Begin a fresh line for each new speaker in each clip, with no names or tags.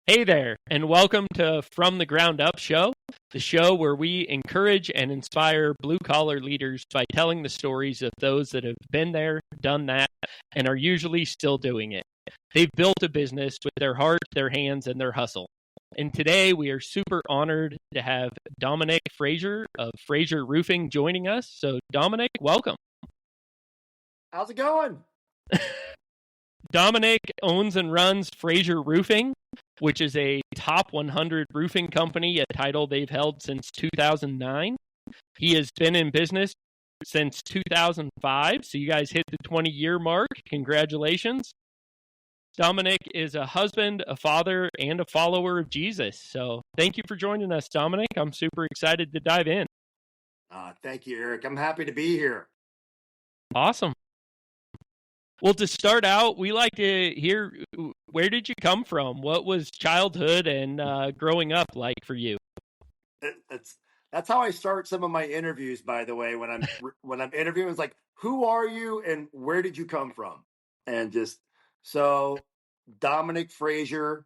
Hey there, and welcome to From the Ground Up Show, the show where we encourage and inspire blue collar leaders by telling the stories of those that have been there, done that, and are usually still doing it. They've built a business with their heart, their hands, and their hustle. And today we are super honored to have Dominick Fraser of Frasier Roofing joining us. So, Dominick, welcome.
How's it going?
Dominick owns and runs Frasier Roofing, which is a top 100 roofing company, a title they've held since 2009. He has been in business since 2005, so you guys hit the 20-year mark. Congratulations. Dominick is a husband, a father, and a follower of Jesus. So thank you for joining us, Dominick. I'm super excited to dive in.
Thank you, Eric. I'm happy to be here.
Awesome. Well, to start out, we like to hear, where did you come from? What was childhood and growing up like for you?
That's how I start some of my interviews, by the way. When I'm interviewing, it's like, who are you and where did you come from? And so Dominick Fraser.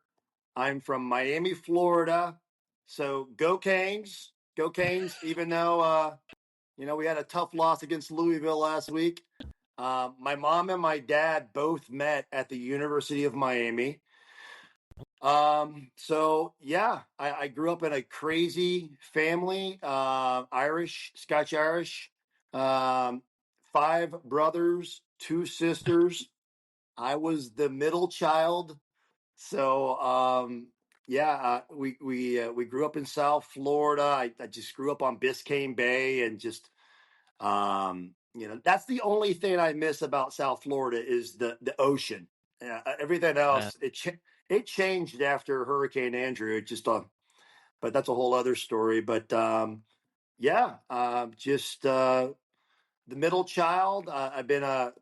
I'm from Miami, Florida. So go Canes, go Canes. Even though we had a tough loss against Louisville last week. My mom and my dad both met at the University of Miami. I grew up in a crazy family, Irish, Scotch Irish, 5 brothers, 2 sisters. I was the middle child. So, we grew up in South Florida. I just grew up on Biscayne Bay and that's the only thing I miss about South Florida is the ocean. Everything else, it changed after Hurricane Andrew. But that's a whole other story. But the middle child. I've been a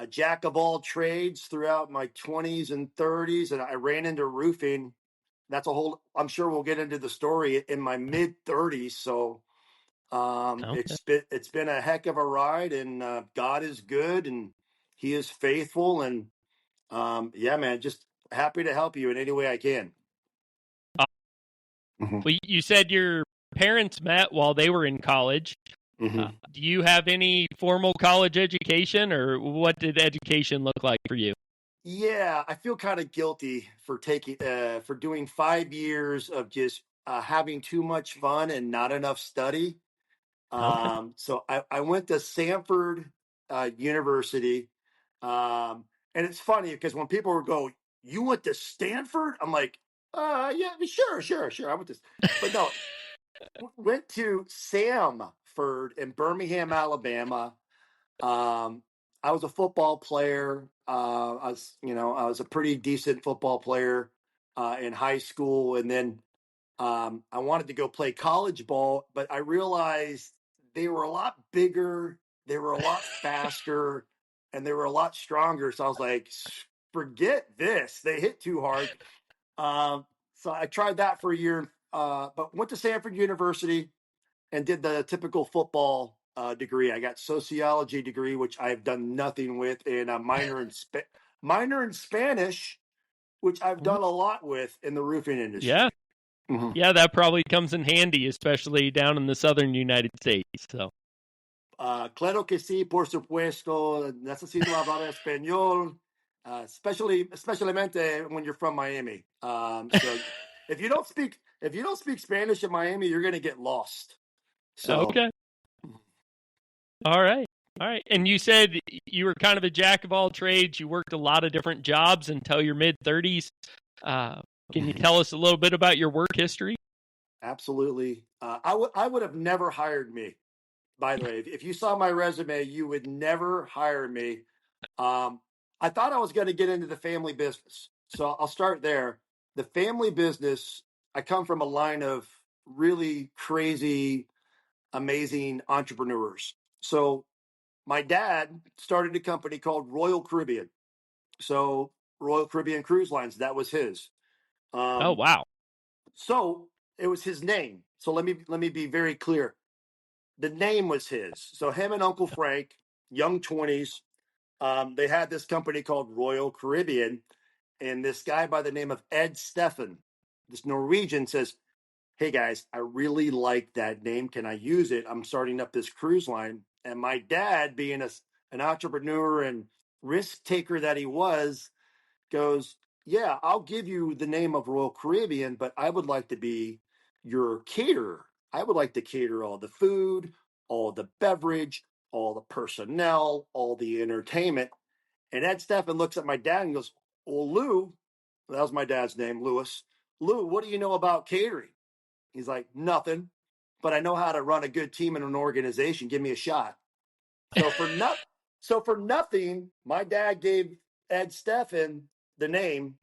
jack of all trades throughout my 20s and 30s, and I ran into roofing. I'm sure we'll get into the story in my mid 30s. So.
Okay.
It's been a heck of a ride, and God is good and He is faithful, and man, just happy to help you in any way I can.
Well, you said your parents met while they were in college.
Mm-hmm.
Do you have any formal college education, or what did education look like for you?
Yeah, I feel kind of guilty for doing 5 years of just having too much fun and not enough study. So I went to Samford University, and it's funny because when people go, "You went to Stanford?" I'm like, yeah, sure. I went to, but no, went to Samford in Birmingham, Alabama. I was a football player. I was a pretty decent football player in high school, and then I wanted to go play college ball, but I realized they were a lot bigger, they were a lot faster, and they were a lot stronger. So I was like, forget this. They hit too hard. So I tried that for a year, but went to Samford University and did the typical football degree. I got sociology degree, which I've done nothing with, and a minor in Spanish, which I've done a lot with in the roofing industry.
Yeah.
Mm-hmm.
Yeah, that probably comes in handy, especially down in the southern United States. So,
claro que sí, por supuesto. Necesito hablar español, especialmente when you're from Miami. So if you don't speak Spanish in Miami, you're going to get lost. So
okay. All right. And you said you were kind of a jack of all trades. You worked a lot of different jobs until your mid 30s. Can you tell us a little bit about your work history?
Absolutely. I would have never hired me. By the way, if you saw my resume, you would never hire me. I thought I was going to get into the family business. So I'll start there. The family business, I come from a line of really crazy, amazing entrepreneurs. So my dad started a company called Royal Caribbean. So Royal Caribbean Cruise Lines, that was his.
Oh, wow.
So it was his name. So let me be very clear. The name was his. So him and Uncle Frank, young 20s, they had this company called Royal Caribbean. And this guy by the name of Ed Steffen, this Norwegian, says, hey guys, I really like that name. Can I use it? I'm starting up this cruise line. And my dad, being an entrepreneur and risk taker that he was, goes, yeah, I'll give you the name of Royal Caribbean, but I would like to be your caterer. I would like to cater all the food, all the beverage, all the personnel, all the entertainment. And Ed Steffen looks at my dad and goes, well, Lou, that was my dad's name, Lewis. Lou, what do you know about catering? He's like, nothing, but I know how to run a good team in an organization. Give me a shot. So for nothing, my dad gave Ed Steffen the name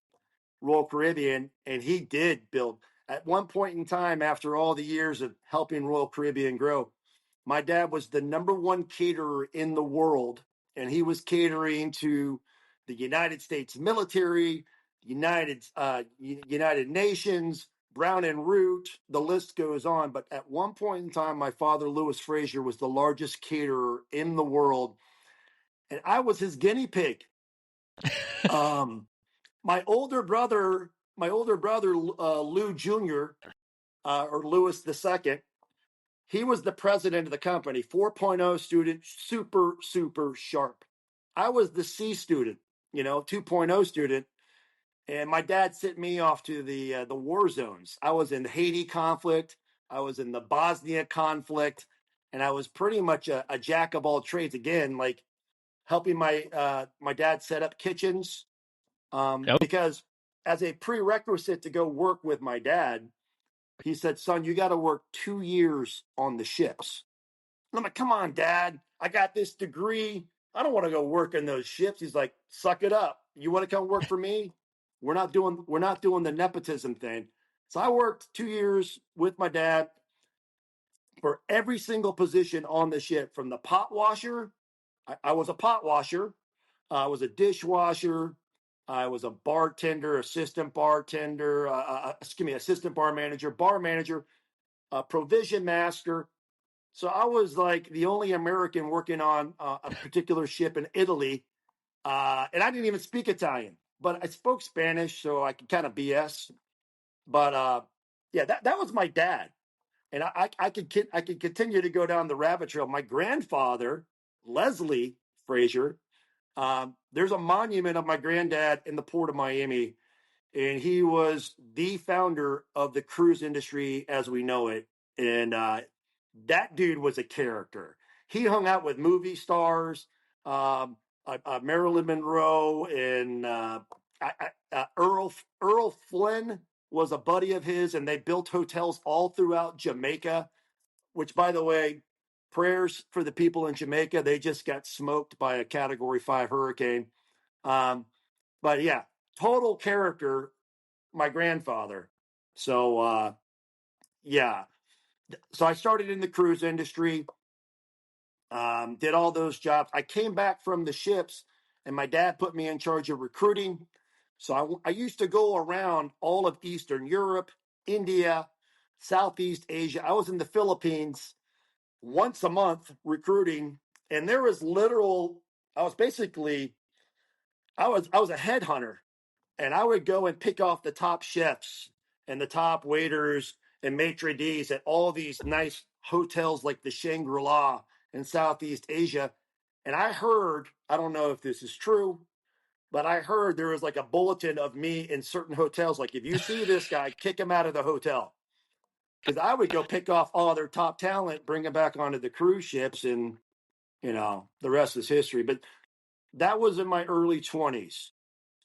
Royal Caribbean, and he did build. At one point in time, after all the years of helping Royal Caribbean grow, my dad was the number one caterer in the world, and he was catering to the United States military, United Nations, Brown and Root. The list goes on. But at one point in time, my father, Louis Fraser, was the largest caterer in the world, and I was his guinea pig. My older brother, Lou Jr., or Louis the Second, he was the president of the company, 4.0 student, super, super sharp. I was the C student, 2.0 student. And my dad sent me off to the war zones. I was in the Haiti conflict. I was in the Bosnia conflict. And I was pretty much a jack of all trades. Again, like helping my dad set up kitchens.
Nope.
Because as a prerequisite to go work with my dad, he said, son, you got to work 2 years on the ships. And I'm like, come on, Dad. I got this degree. I don't want to go work in those ships. He's like, suck it up. You want to come work for me? We're not doing the nepotism thing. So I worked 2 years with my dad for every single position on the ship, from the pot washer. I was a pot washer. I was a dishwasher. I was a bartender, assistant bartender, assistant bar manager, provision master. So I was like the only American working on a particular ship in Italy. And I didn't even speak Italian, but I spoke Spanish, so I could kind of BS. But yeah, that was my dad. And I could continue to go down the rabbit trail. My grandfather, Leslie Fraser, there's a monument of my granddad in the port of Miami, and he was the founder of the cruise industry as we know it. And that dude was a character. He hung out with movie stars, Marilyn Monroe, and Earl Flynn was a buddy of his, and they built hotels all throughout Jamaica. Which, by the way, prayers for the people in Jamaica. They just got smoked by a Category 5 hurricane. But yeah, total character, my grandfather. So yeah, so I started in the cruise industry, did all those jobs. I came back from the ships, and my dad put me in charge of recruiting. So I used to go around all of Eastern Europe, India, Southeast Asia. I was in the Philippines once a month recruiting, and there was I was basically I was a headhunter, and I would go and pick off the top chefs and the top waiters and maitre d's at all these nice hotels like the Shangri-La in Southeast Asia. And I don't know if this is true, but I heard there was like a bulletin of me in certain hotels. Like, if you see this guy, kick him out of the hotel. Because I would go pick off all their top talent, bring them back onto the cruise ships, and the rest is history. But that was in my early 20s.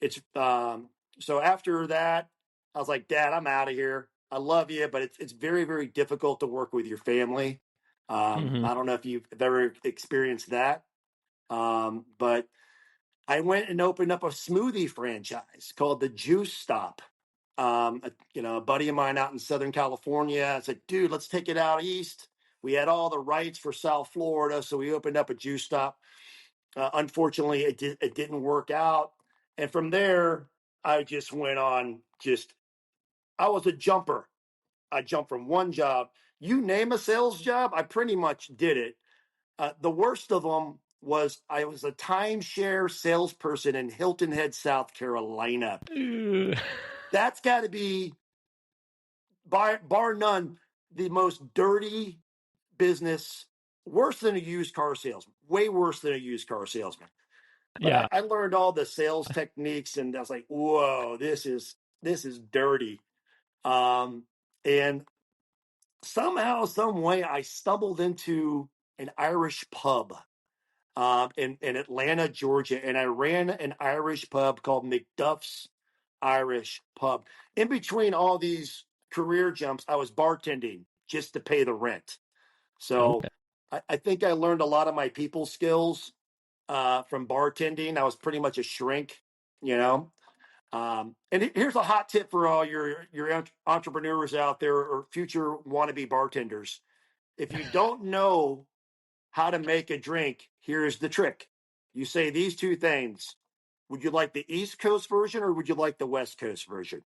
It's so after that, I was like, Dad, I'm out of here. I love you, but it's very, very difficult to work with your family. I don't know if you've ever experienced that, but I went and opened up a smoothie franchise called the Juice Stop. A buddy of mine out in Southern California, I said, dude, let's take it out east. We had all the rights for South Florida, so we opened up a juice stop. Unfortunately, it didn't work out. And from there, I just went on. I was a jumper. I jumped from one job. You name a sales job, I pretty much did it. The worst of them was I was a timeshare salesperson in Hilton Head, South Carolina. That's got to be, bar none, the most dirty business, worse than a used car salesman, way worse than a used car salesman. But
Yeah.
I learned all the sales techniques, and I was like, whoa, this is dirty. And somehow, some way, I stumbled into an Irish pub in Atlanta, Georgia, and I ran an Irish pub called McDuff's Irish Pub. In between all these career jumps, I was bartending just to pay the rent. So
Okay.
I think I learned a lot of my people skills from bartending. I was pretty much a shrink, you know. And here's a hot tip for all your entrepreneurs out there or future wannabe bartenders. If you don't know how to make a drink, here's the trick. You say these two things. Would you like the East Coast version or would you like the West Coast version?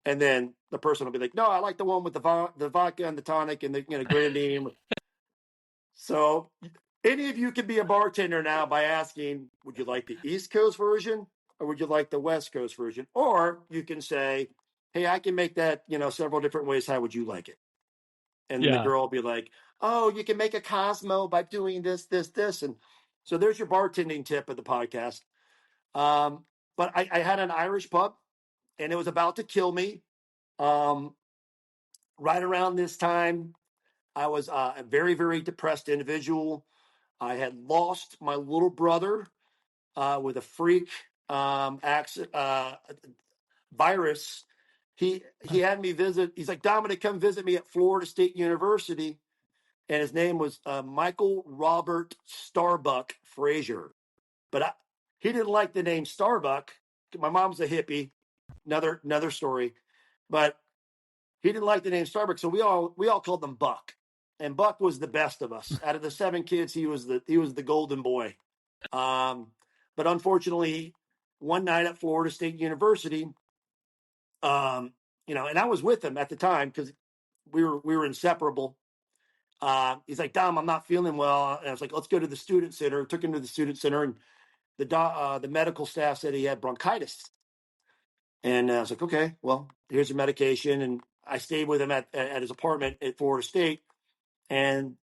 And then the person will be like, no, I like the one with the vodka and the tonic and the grenadine. So any of you can be a bartender now by asking, would you like the East Coast version or would you like the West Coast version? Or you can say, hey, I can make that, several different ways. How would you like it? And then the
Yeah.
girl will be like, oh, you can make a Cosmo by doing this, this, this. And so there's your bartending tip of the podcast. But I had an Irish pub and it was about to kill me. Right around this time, I was a very, very depressed individual. I had lost my little brother with a freak accident, virus. He had me visit. He's like, Dominick, come visit me at Florida State University. And his name was Michael Robert Starbuck Fraser. But he didn't like the name Starbuck. My mom's a hippie. Another story. But he didn't like the name Starbuck, so we all called him Buck. And Buck was the best of us. Out of the 7 kids, he was the golden boy. But unfortunately, one night at Florida State University, and I was with him at the time because we were inseparable. He's like, Dom, I'm not feeling well. And I was like, let's go to the student center. Took him to the student center, and the medical staff said he had bronchitis. And I was like, okay, well, here's your medication. And I stayed with him at his apartment at Florida State. And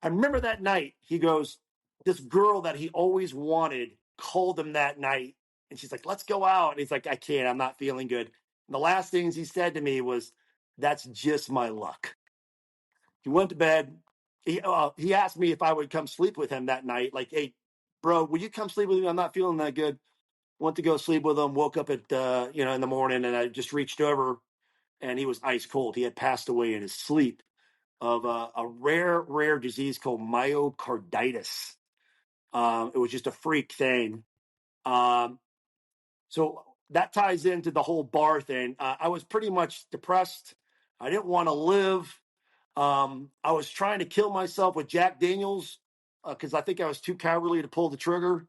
I remember that night, he goes, this girl that he always wanted called him that night. And she's like, let's go out. And he's like, I can't, I'm not feeling good. And the last things he said to me was, that's just my luck. He went to bed. He asked me if I would come sleep with him that night. Like, hey, bro, will you come sleep with me? I'm not feeling that good. Went to go sleep with him. Woke up at in the morning, and I just reached over, and he was ice cold. He had passed away in his sleep of a rare disease called myocarditis. It was just a freak thing. So that ties into the whole bar thing. I was pretty much depressed. I didn't want to live. I was trying to kill myself with Jack Daniels because I think I was too cowardly to pull the trigger,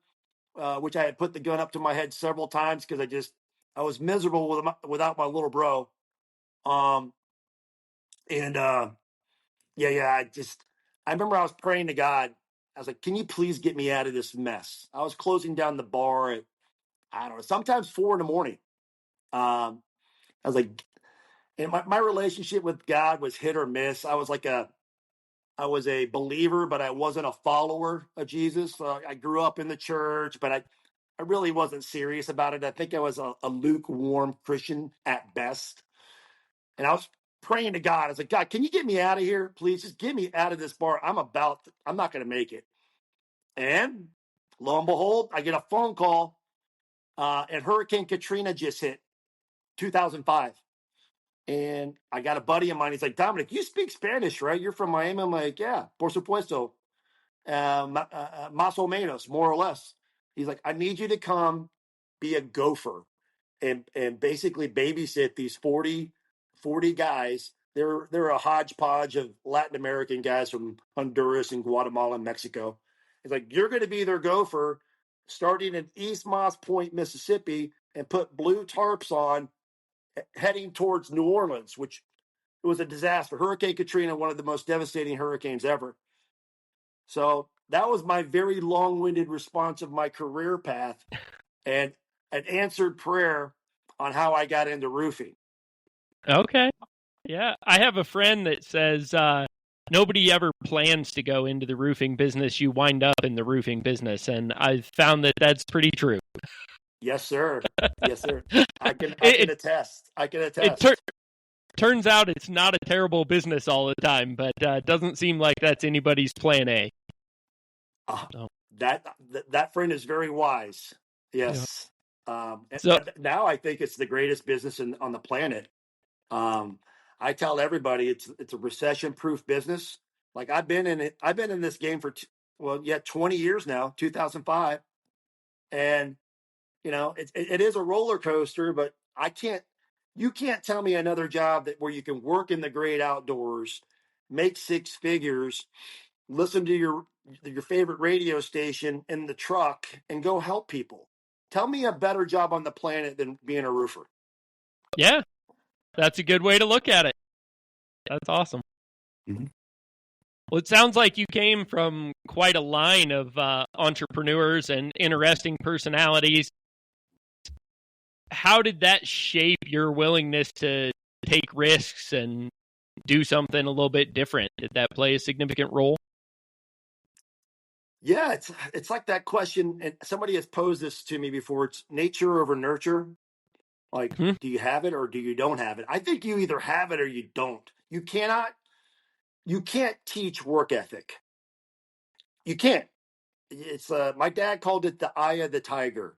which I had put the gun up to my head several times because I was miserable without my little bro. And I remember I was praying to God. I was like, can you please get me out of this mess? I was closing down the bar at, I don't know, sometimes 4 in the morning. I was like, and my relationship with God was hit or miss. I was a believer, but I wasn't a follower of Jesus. I grew up in the church, but I really wasn't serious about it. I think I was a lukewarm Christian at best. And I was praying to God. I was like, God, can you get me out of here? Please just get me out of this bar. I'm not going to make it. And lo and behold, I get a phone call and Hurricane Katrina just hit 2005. And I got a buddy of mine. He's like, Dominick, you speak Spanish, right? You're from Miami. I'm like, yeah, por supuesto. Más o menos, more or less. He's like, I need you to come be a gopher and basically babysit these 40 guys. They're a hodgepodge of Latin American guys from Honduras and Guatemala and Mexico. It's like, you're going to be their gopher starting in East Moss Point, Mississippi, and put blue tarps on heading towards New Orleans, which it was a disaster. Hurricane Katrina, one of the most devastating hurricanes ever. So that was my very long-winded response of my career path, and an answered prayer on how I got into roofing.
Okay. Yeah. I have a friend that says nobody ever plans to go into the roofing business. You wind up in the roofing business. And I've found that that's pretty true.
Yes, sir. Yes, sir. I can
It,
attest. I can
it
attest.
turns out it's not a terrible business all the time, but doesn't seem like that's anybody's plan A. So,
That friend is very wise.
yeah.
Yes.
So
And now I think it's the greatest business on the planet. I tell everybody it's a recession-proof business. Like I've been in it. I've been in this game for 20 years now, 2005, and it is a roller coaster. But you can't tell me another job where you can work in the great outdoors, make six figures, listen to your favorite radio station in the truck, and go help people. Tell me a better job on the planet than being a roofer.
yeah, that's a good way to look at it. That's awesome.
Mm-hmm.
Well, it sounds like you came from quite a line of entrepreneurs and interesting personalities. How did that shape your willingness to take risks and do something a little bit different? Did that play a significant role?
Yeah, it's like that question, and somebody has posed this to me before. It's nature over nurture. Like,
Hmm.
do you have it or do you don't have it? I think you either have it or you don't. You can't teach work ethic. You can't. It's my dad called it the eye of the tiger.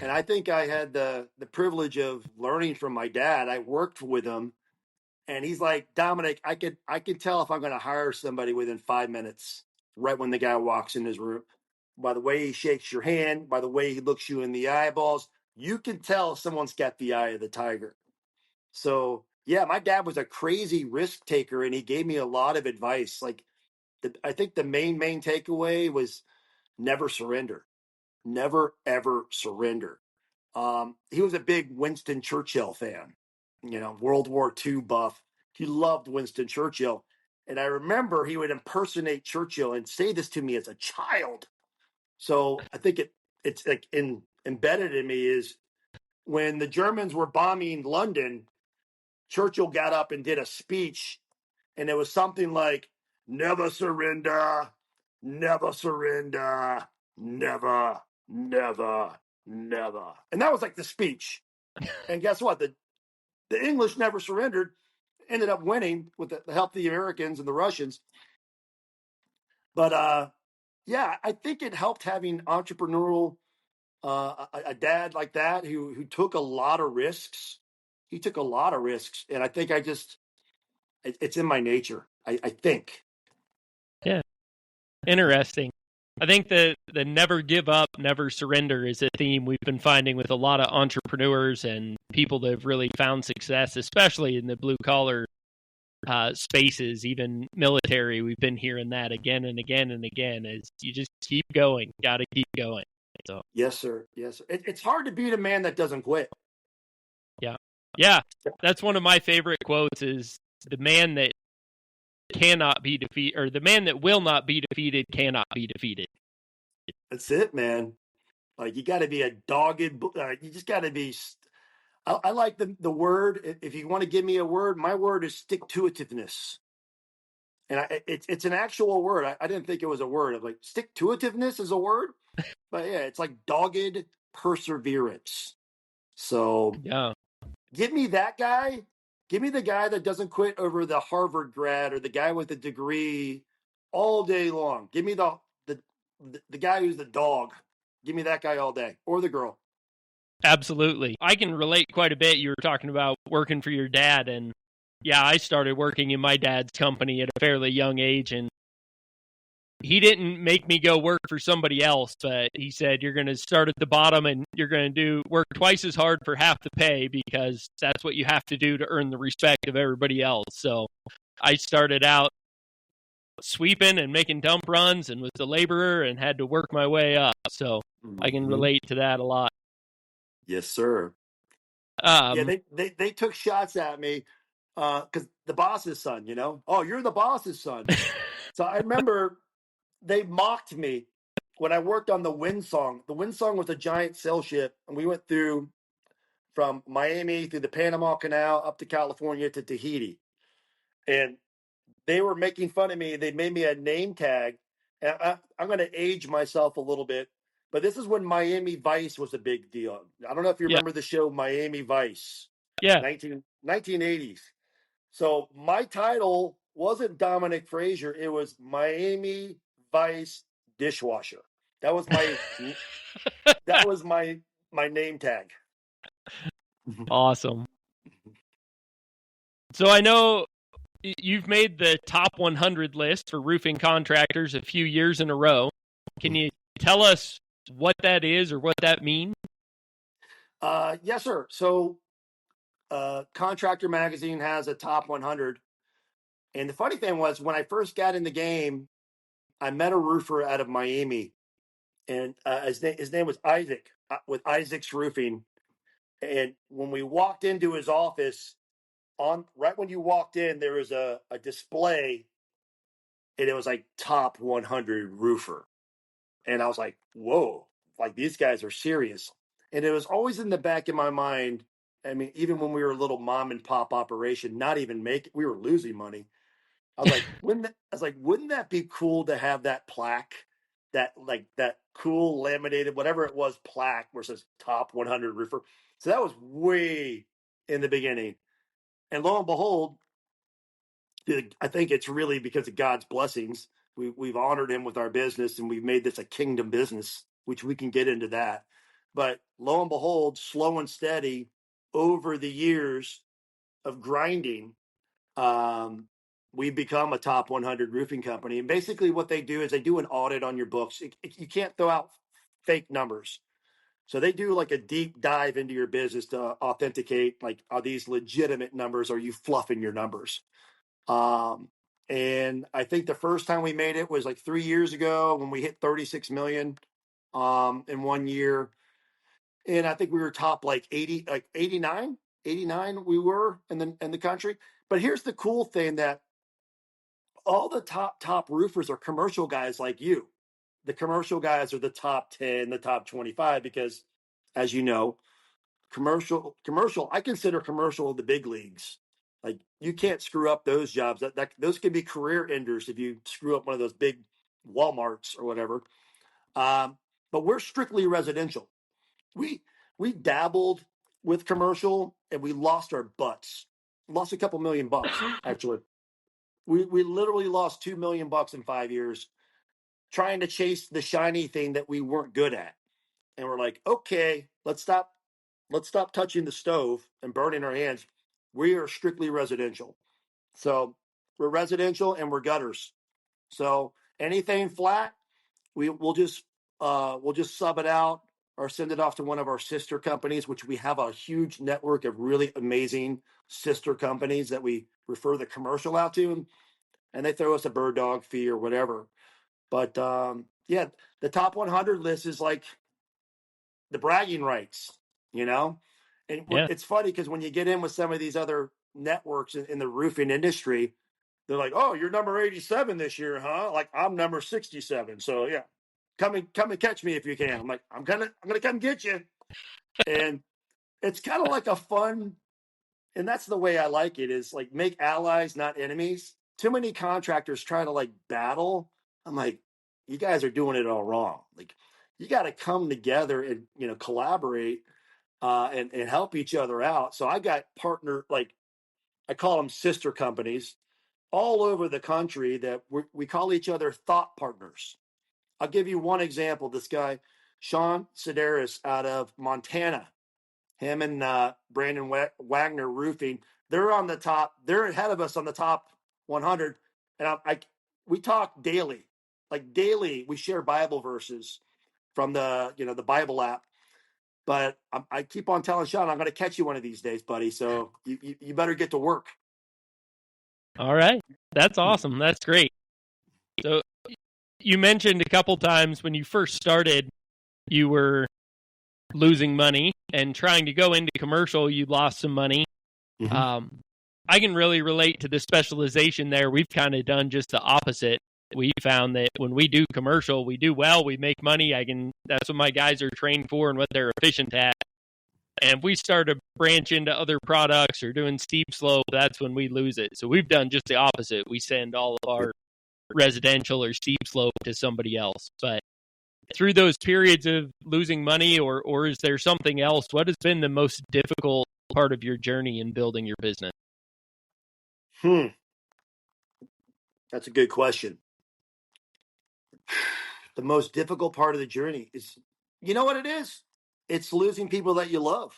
And I think I had the privilege of learning from my dad. I worked with him, and he's like, Dominick, I can tell if I'm going to hire somebody within 5 minutes, right when the guy walks in his room. By the way he shakes your hand, by the way he looks you in the eyeballs, you can tell if someone's got the eye of the tiger. So yeah, my dad was a crazy risk taker, and he gave me a lot of advice. Like I think the main takeaway was never surrender, never ever surrender. He was a big Winston Churchill fan, World War II buff. He loved Winston Churchill. And I remember he would impersonate Churchill and say this to me as a child. So I think it's like embedded in me is when the Germans were bombing London, Churchill got up and did a speech, and it was something like, never surrender, never surrender, never, never, never. And that was like the speech. And guess what? The English never surrendered, ended up winning with the help of the Americans and the Russians. But yeah, I think it helped having entrepreneurial a dad like that who took a lot of risks. He took a lot of risks, and I think it's in my nature. I think.
Yeah, interesting. I think the never give up, never surrender is a theme we've been finding with a lot of entrepreneurs and people that have really found success, especially in the blue collar spaces, even military. We've been hearing that again and again and again. Is you just keep going, got to keep going. So
Yes, sir. Yes, sir. It's hard to beat a man that doesn't quit.
yeah, that's one of my favorite quotes. Is the man that cannot be defeated, or the man that will not be defeated cannot be defeated.
That's it, man. Like you got to be a dogged. You just got to be. I like the word. If you want to give me a word, my word is stick to itiveness. And it's an actual word. I didn't think it was a word. I'm like, stick to itiveness is a word, but yeah, it's like dogged perseverance. So
Yeah,
give me that guy. Give me the guy that doesn't quit over the Harvard grad or the guy with the degree all day long. Give me the guy who's the dog. Give me that guy all day, or the girl.
absolutely. I can relate quite a bit. You were talking about working for your dad, and yeah, I started working in my dad's company at a fairly young age, and he didn't make me go work for somebody else, but he said, you're going to start at the bottom and you're going to work twice as hard for half the pay because that's what you have to do to earn the respect of everybody else. So I started out sweeping and making dump runs and was a laborer and had to work my way up. So I can relate to that a lot.
Yes, sir. Yeah, they took shots at me because the boss's son, Oh, you're the boss's son. So I remember they mocked me when I worked on the Windsong. The Windsong was a giant sail ship, and we went through from Miami through the Panama Canal up to California to Tahiti. And they were making fun of me. They made me a name tag. And I'm going to age myself a little bit, but this is when Miami Vice was a big deal. I don't know if you
Yeah.
remember the show Miami Vice,
Yeah.
1980s. So my title wasn't Dominick Fraser. It was Miami Vice Dishwasher. That was my my name tag.
Awesome. So I know you've made the top 100 list for roofing contractors a few years in a row. Can you tell us what that is or what that means?
Yes, sir. So Contractor Magazine has a top 100. And the funny thing was, when I first got in the game, I met a roofer out of Miami, and his name was Isaac with Isaac's Roofing. And when we walked into his office, right when you walked in, there was a display, and it was like top 100 roofer. And I was like, whoa, like these guys are serious. And it was always in the back of my mind. I mean, even when we were a little mom and pop operation, not even we were losing money. I was like, wouldn't that be cool to have that plaque, that cool laminated, whatever it was, plaque where it says top 100 roofer. So that was way in the beginning. And lo and behold, I think it's really because of God's blessings. We've honored him with our business, and we've made this a kingdom business, which we can get into that. But lo and behold, slow and steady over the years of grinding, we've become a top 100 roofing company. And basically what they do is they do an audit on your books. You can't throw out fake numbers. So they do like a deep dive into your business to authenticate, like, are these legitimate numbers? Are you fluffing your numbers? And I think the first time we made it was like 3 years ago when we hit 36 million in 1 year. And I think we were top like 80, like 89 we were in the country. But here's the cool thing, that all the top roofers are commercial guys like you. The commercial guys are the top 10, the top 25, because as you know, commercial, I consider commercial the big leagues. Like, you can't screw up those jobs. That those can be career enders if you screw up one of those big Walmarts or whatever. But we're strictly residential. We dabbled with commercial, and we lost our butts. Lost a couple $1,000,000 actually. We literally lost $2 million in 5 years trying to chase the shiny thing that we weren't good at. And we're like, okay, let's stop touching the stove and burning our hands. We are strictly residential. So we're residential and we're gutters. So anything flat, we'll just sub it out or send it off to one of our sister companies, which we have a huge network of really amazing sister companies that we refer the commercial out to, and they throw us a bird dog fee or whatever. But yeah, the top 100 list is like the bragging rights, you know? And
Yeah.
it's funny because when you get in with some of these other networks in the roofing industry, they're like, "Oh, you're number 87 this year, huh?" Like, I'm number 67. So yeah, come and catch me if you can. I'm like, I'm gonna come get you. And it's kind of like a fun, and that's the way I like it, is like, make allies, not enemies. Too many contractors try to like battle. I'm like, you guys are doing it all wrong. Like, you got to come together and, collaborate and help each other out. So I got like, I call them sister companies all over the country that we call each other thought partners. I'll give you one example. This guy, Sean Sedaris out of Montana, him and Brandon Wagner Roofing, they're on the top. They're ahead of us on the top 100. And we talk daily, like daily. We share Bible verses from the Bible app. But I keep on telling Sean, I'm going to catch you one of these days, buddy. So you better get to work.
All right. That's awesome. That's great. So you mentioned a couple times when you first started, you were losing money, and trying to go into commercial, you lost some money.
Mm-hmm.
I can really relate to the specialization there. We've kind of done just the opposite. we found that when we do commercial, we do well, we make money. That's what my guys are trained for and what they're efficient at. And if we start to branch into other products or doing steep slope, that's when we lose it. So we've done just the opposite. We send all of our residential or steep slope to somebody else. But through those periods of losing money, or is there something else? What has been the most difficult part of your journey in building your business?
That's a good question. The most difficult part of the journey is, you know what it is? It's losing people that you love.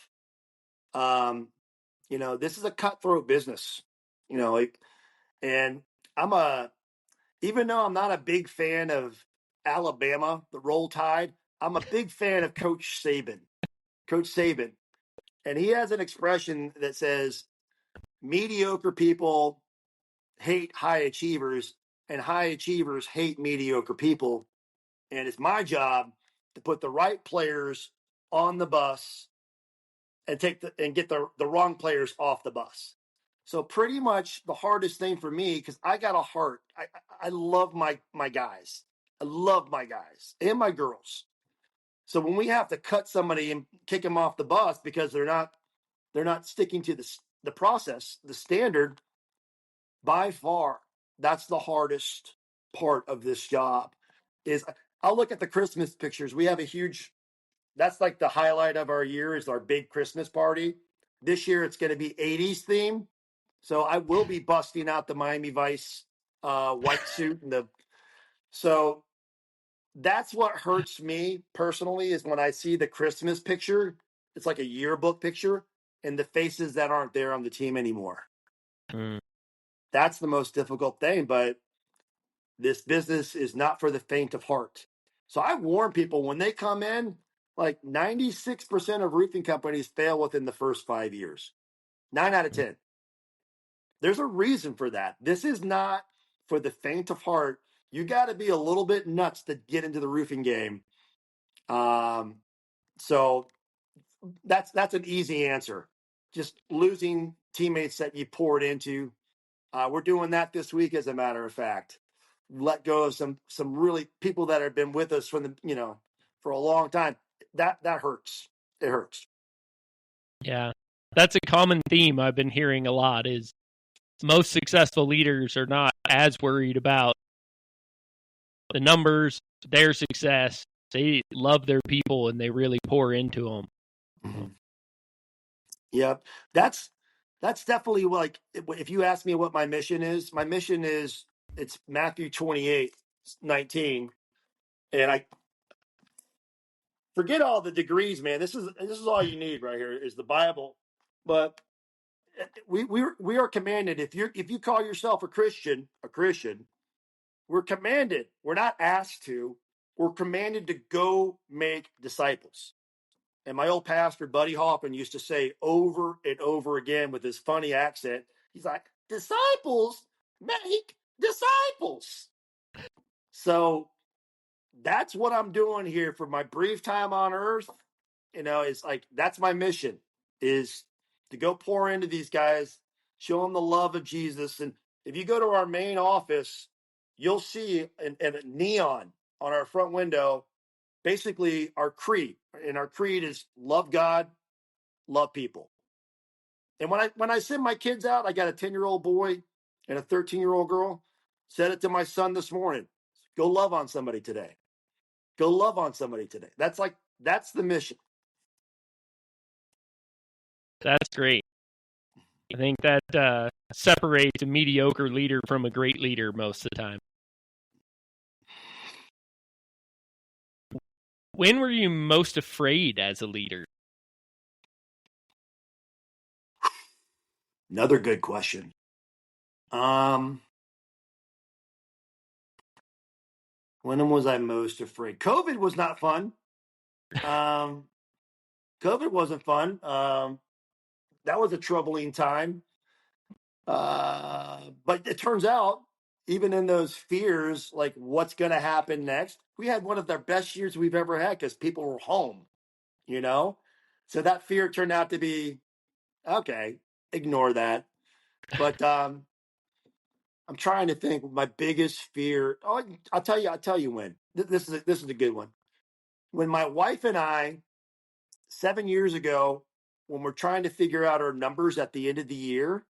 This is a cutthroat business, and even though I'm not a big fan of Alabama, the Roll Tide, I'm a big fan of Coach Saban. And he has an expression that says, mediocre people hate high achievers and high achievers hate mediocre people. And it's my job to put the right players on the bus and get the wrong players off the bus. So pretty much the hardest thing for me, because I got a heart. I love my guys. I love my guys and my girls. So when we have to cut somebody and kick them off the bus because they're not sticking to the process, the standard, by far, that's the hardest part of this job. Is I'll look at the Christmas pictures. We have that's like the highlight of our year is our big Christmas party. This year it's going to be 80s theme. So I will be busting out the Miami Vice white suit so that's what hurts me personally is when I see the Christmas picture. It's like a yearbook picture and the faces that aren't there on the team anymore. That's the most difficult thing, but this business is not for the faint of heart. So I warn people when they come in, like 96% of roofing companies fail within the first 5 years. 9 out of 10. There's a reason for that. This is not for the faint of heart. You got to be a little bit nuts to get into the roofing game. So that's an easy answer. Just losing teammates that you poured into. We're doing that this week, as a matter of fact. Let go of some really people that have been with us for a long time. That hurts. It hurts.
Yeah, that's a common theme I've been hearing a lot. Is most successful leaders are not as worried about the numbers, their success. They love their people and they really pour into them.
Mm-hmm. Yep, that's definitely like, if you ask me what my mission is, it's Matthew 28:19, and I forget all the degrees, man. This is all you need right here is the Bible. But we are commanded, if you call yourself a Christian, we're commanded. We're not asked to. We're commanded to go make disciples. And my old pastor, Buddy Hoffman, used to say over and over again with his funny accent, he's like, disciples make disciples. So that's what I'm doing here for my brief time on earth. It's like, that's my mission, is to go pour into these guys, show them the love of Jesus. And if you go to our main office, you'll see a neon on our front window, basically our creed. And our creed is love God, love people. And when I send my kids out, I got a 10-year-old boy and a 13-year-old girl. Said it to my son this morning. Go love on somebody today. Go love on somebody today. That's the mission.
That's great. I think that separates a mediocre leader from a great leader most of the time. When were you most afraid as a leader?
Another good question. When was I most afraid? COVID was not fun. COVID wasn't fun. That was a troubling time. But it turns out, even in those fears, like what's going to happen next, we had one of the best years we've ever had because people were home, So that fear turned out to be, okay, ignore that. But I'm trying to think my biggest fear. Oh, I'll tell you when. This is a good one. When my wife and I 7 years ago, when we're trying to figure out our numbers at the end of the year,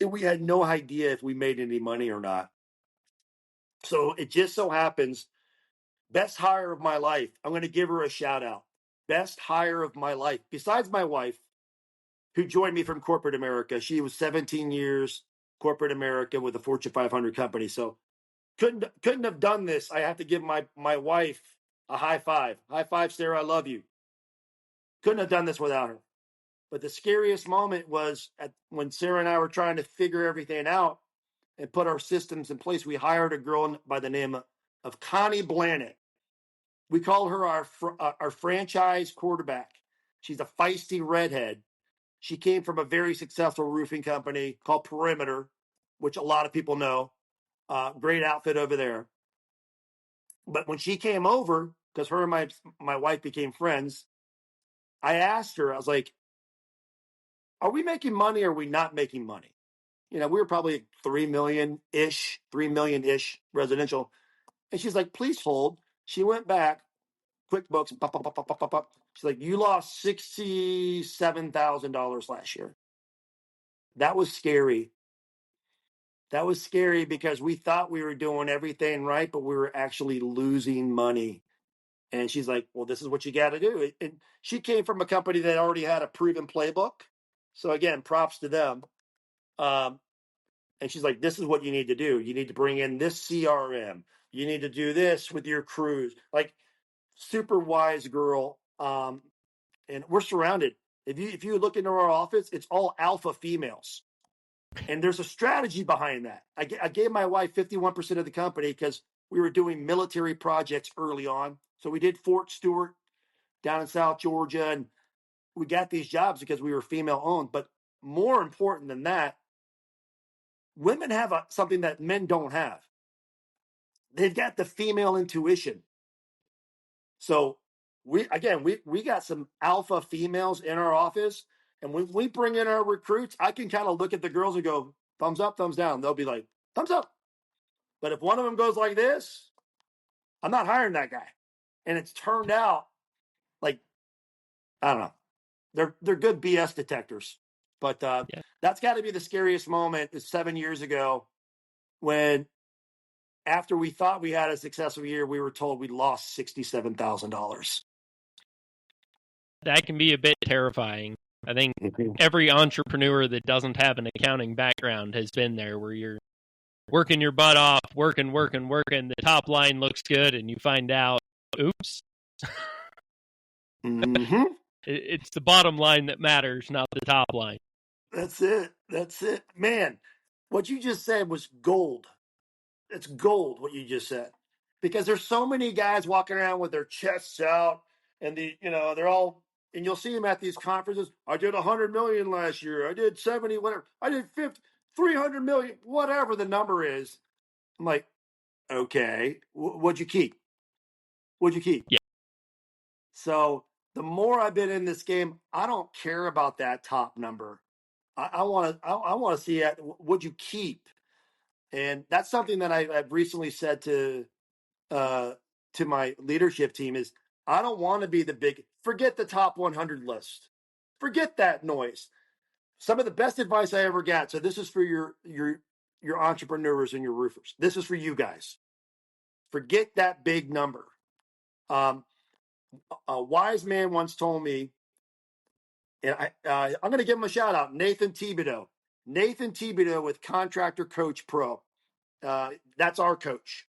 we had no idea if we made any money or not. So it just so happens, best hire of my life. I'm going to give her a shout out. Best hire of my life, besides my wife, who joined me from corporate America. She was 17 years corporate America with a Fortune 500 company. So couldn't have done this. I have to give my wife a high five. High five, Sarah. I love you. Couldn't have done this without her. But the scariest moment was when Sarah and I were trying to figure everything out and put our systems in place. We hired a girl by the name of Connie Blannett. We call her our franchise quarterback. She's a feisty redhead. She came from a very successful roofing company called Perimeter, which a lot of people know. Great outfit over there. But when she came over, because her and my wife became friends, I asked her, I was like, are we making money or are we not making money? We were probably 3 million-ish residential. And she's like, please hold. She went back, QuickBooks, pop, pop, pop, pop, pop, pop. She's like, you lost $67,000 last year. That was scary. That was scary because we thought we were doing everything right, but we were actually losing money. And she's like, well, this is what you got to do. And she came from a company that already had a proven playbook. So again, props to them. And she's like, this is what you need to do. You need to bring in this CRM. You need to do this with your crews. Like, super wise girl. And we're surrounded. If you look into our office, it's all alpha females. And there's a strategy behind that. I gave my wife 51% of the company because we were doing military projects early on. So we did Fort Stewart down in South Georgia, and we got these jobs because we were female owned. But more important than that, women have something that men don't have. They've got the female intuition. So we got some alpha females in our office, and when we bring in our recruits, I can kind of look at the girls and go, thumbs up, thumbs down. They'll be like, thumbs up. But if one of them goes like this, I'm not hiring that guy. And it's turned out like, I don't know, they're good BS detectors. But That's got to be the scariest moment is 7 years ago when, after we thought we had a successful year, we were told we lost $67,000.
That can be a bit terrifying. I think every entrepreneur that doesn't have an accounting background has been there, where you're working your butt off, working. The top line looks good, and you find out, oops.
Mm-hmm.
It's the bottom line that matters, not the top line.
That's it. Man, what you just said was gold. It's gold, what you just said. Because there's so many guys walking around with their chests out, and they're all, and you'll see them at these conferences. I did 100 million last year. I did 70, whatever. I did 50, 300 million, whatever the number is. I'm like, okay, what'd you keep?
Yeah.
So the more I've been in this game, I don't care about that top number. I want to see what'd you keep, and that's something that I've recently said to my leadership team is I don't want to be forget the top 100 list, forget that noise. Some of the best advice I ever got. So this is for your entrepreneurs and your roofers. This is for you guys. Forget that big number. A wise man once told me, and I'm going to give him a shout out, Nathan Thibodeau. Nathan Thibodeau with Contractor Coach Pro. That's our coach.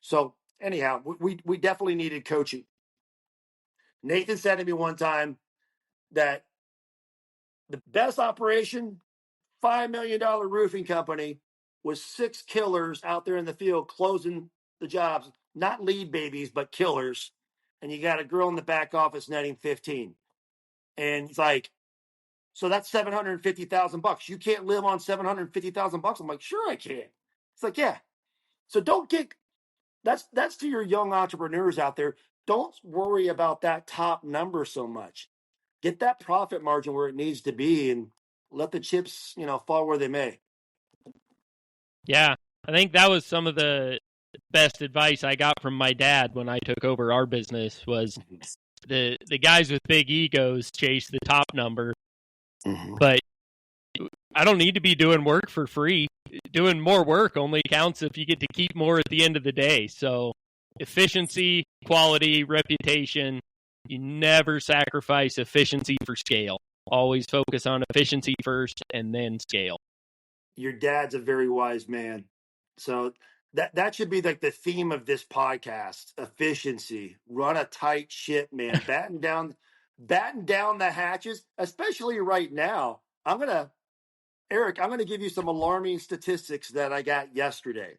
So anyhow, we definitely needed coaching. Nathan said to me one time that the best operation, $5 million roofing company, was 6 killers out there in the field closing the jobs, not lead babies, but killers. And you got a girl in the back office netting 15. And it's like, so that's $750,000. You can't live on $750,000. I'm like, sure I can. It's like, yeah. So don't get, that's to your young entrepreneurs out there. Don't worry about that top number so much. Get that profit margin where it needs to be and let the chips, fall where they may.
Yeah, I think that was some of the best advice I got from my dad when I took over our business was the guys with big egos chase the top number, but I don't need to be doing work for free. Doing more work only counts if you get to keep more at the end of the day. So efficiency, quality, reputation, you never sacrifice efficiency for scale. Always focus on efficiency first and then scale.
Your dad's a very wise man. So that should be like the theme of this podcast: efficiency. Run a tight ship, man. Batten down the hatches, especially right now. Erick, I'm gonna give you some alarming statistics that I got yesterday,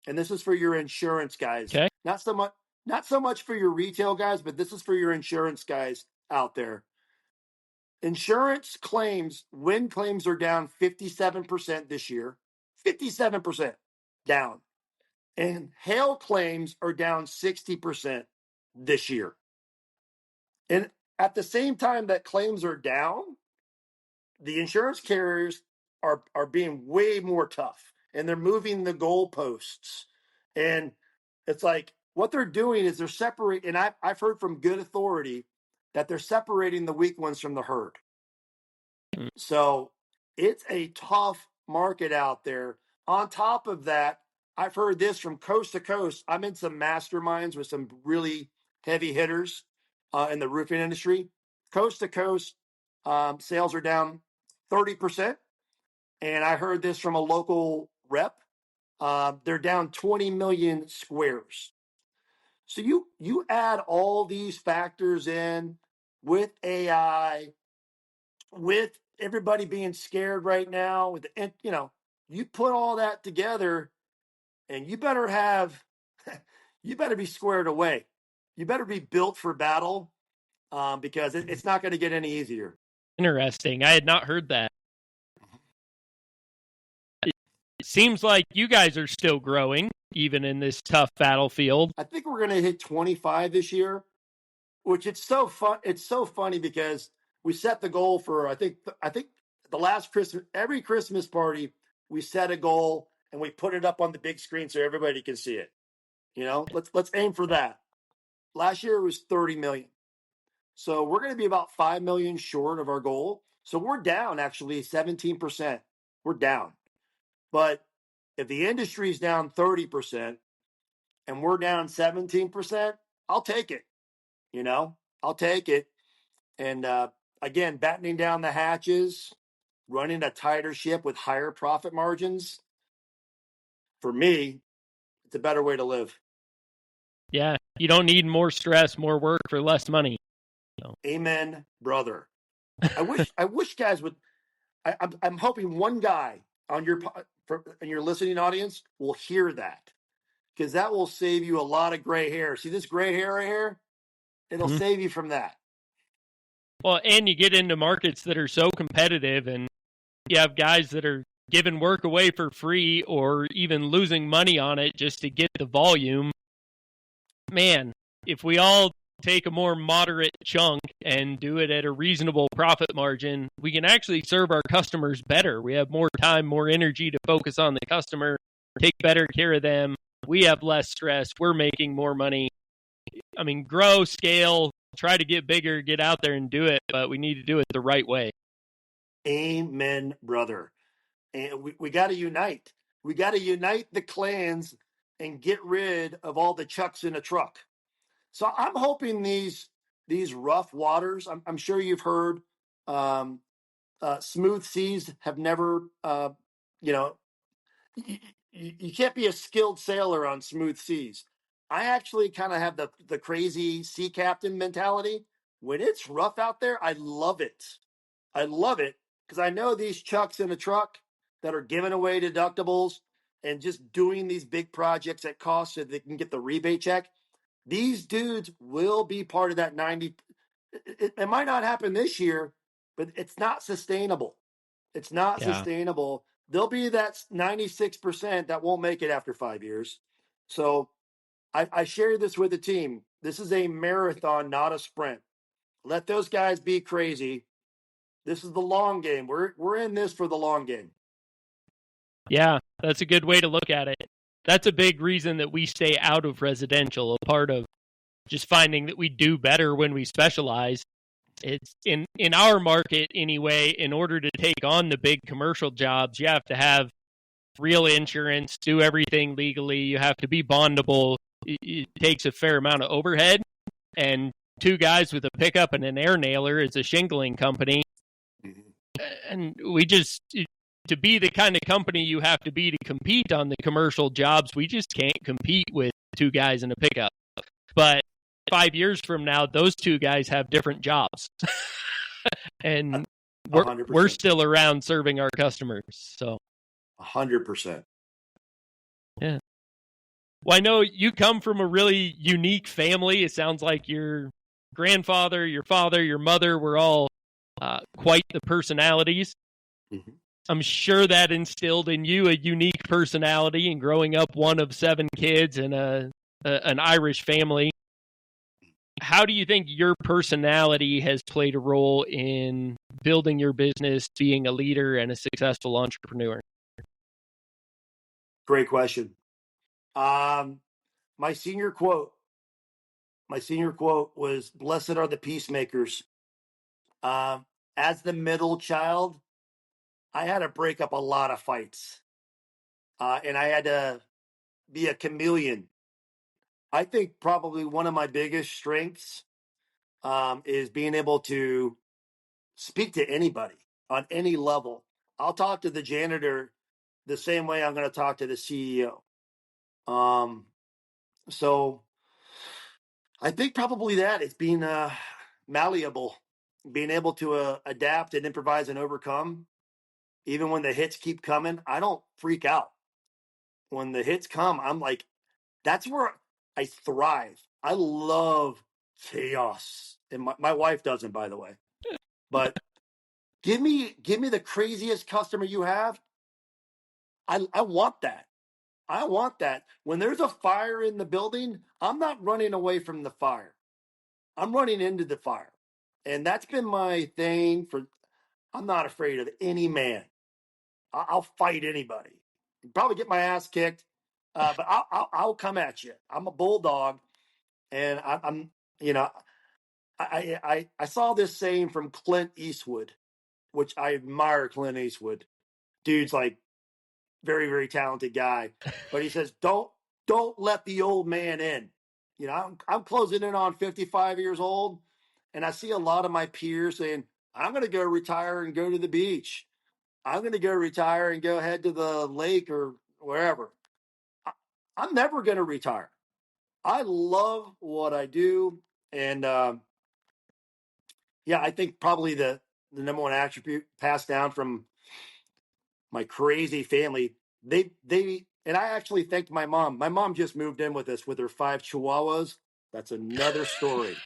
and this is for your insurance guys.
Okay.
Not so much for your retail guys, but this is for your insurance guys out there. Insurance claims, wind claims are down 57% this year. 57% down. And hail claims are down 60% this year. And at the same time that claims are down, the insurance carriers are being way more tough, and they're moving the goalposts. And it's like what they're doing is they're separating, and I've heard from good authority that they're separating the weak ones from the herd. So it's a tough market out there. On top of that, I've heard this from coast to coast. I'm in some masterminds with some really heavy hitters in the roofing industry. Coast to coast, sales are down 30%. And I heard this from a local rep. They're down 20 million squares. So you add all these factors in with AI, with everybody being scared right now, with you put all that together, and you better be squared away. You better be built for battle, because it's not going to get any easier.
Interesting. I had not heard that. It seems like you guys are still growing, even in this tough battlefield.
I think we're going to hit 25 this year, which it's so fun. It's so funny because we set the goal for I think the last Christmas, every Christmas party, we set a goal and we put it up on the big screen so everybody can see it. Let's aim for that. Last year it was 30 million. So we're going to be about 5 million short of our goal. So we're down actually 17%. We're down. But if the industry's down 30% and we're down 17%, I'll take it. I'll take it. And again, battening down the hatches, running a tighter ship with higher profit margins, for me, it's a better way to live.
Yeah, you don't need more stress, more work for less money.
Amen, brother. I wish guys would. I'm hoping one guy on your listening audience will hear that, because that will save you a lot of gray hair. See this gray hair right here? It'll save you from that.
Well, and you get into markets that are so competitive, and you have guys that are giving work away for free or even losing money on it just to get the volume. Man, if we all take a more moderate chunk and do it at a reasonable profit margin, we can actually serve our customers better. We have more time, more energy to focus on the customer, take better care of them. We have less stress. We're making more money. I mean, grow, scale, try to get bigger, get out there and do it, but we need to do it the right way.
Amen, brother. And we got to unite. We got to unite the clans and get rid of all the chucks in a truck. So I'm hoping these rough waters. I'm sure you've heard smooth seas have never. You can't be a skilled sailor on smooth seas. I actually kind of have the crazy sea captain mentality. When it's rough out there, I love it. I love it because I know these chucks in a truck that are giving away deductibles and just doing these big projects at cost so they can get the rebate check. These dudes will be part of that 90. It might not happen this year, but it's not sustainable. It's not sustainable. There'll be that 96% that won't make it after 5 years. So I share this with the team. This is a marathon, not a sprint. Let those guys be crazy. This is the long game. We're in this for the long game.
Yeah, That's a good way to look at it. That's a big reason that we stay out of residential. A part of just finding that we do better when we specialize. It's in our market anyway. In order to take on the big commercial jobs, you have to have real insurance, do everything legally. You have to be bondable. It takes a fair amount of overhead. And two guys with a pickup and an air nailer is a shingling company. And we just, to be the kind of company you have to be to compete on the commercial jobs, we just can't compete with two guys in a pickup. But 5 years from now, those two guys have different jobs. And we're still around serving our customers. So
100%.
Yeah. Well, I know you come from a really unique family. It sounds like your grandfather, your father, your mother were all quite the personalities.
Mm-hmm.
I'm sure that instilled in you a unique personality, and growing up one of 7 kids in an Irish family. How do you think your personality has played a role in building your business, being a leader, and a successful entrepreneur?
Great question. My senior quote was, "Blessed are the peacemakers." As the middle child, I had to break up a lot of fights, and I had to be a chameleon. I think probably one of my biggest strengths is being able to speak to anybody on any level. I'll talk to the janitor the same way I'm going to talk to the CEO. So I think probably that it's being malleable, being able to adapt and improvise and overcome. Even when the hits keep coming, I don't freak out. When the hits come, I'm like, that's where I thrive. I love chaos. And my wife doesn't, by the way. But give me the craziest customer you have. I want that. I want that. When there's a fire in the building, I'm not running away from the fire. I'm running into the fire. And that's been my thing I'm not afraid of any man. I'll fight anybody. Probably get my ass kicked, but I'll come at you. I'm a bulldog, and I'm you know I saw this saying from Clint Eastwood, which I admire. Clint Eastwood, dude's like very, very talented guy, but he says don't let the old man in. I'm closing in on 55 years old, and I see a lot of my peers saying, I'm going to go retire and go to the beach. I'm going to go retire and go head to the lake or wherever. I'm never going to retire. I love what I do. And I think probably the number one attribute passed down from my crazy family. They and I actually thanked my mom. My mom just moved in with us with her 5 chihuahuas. That's another story.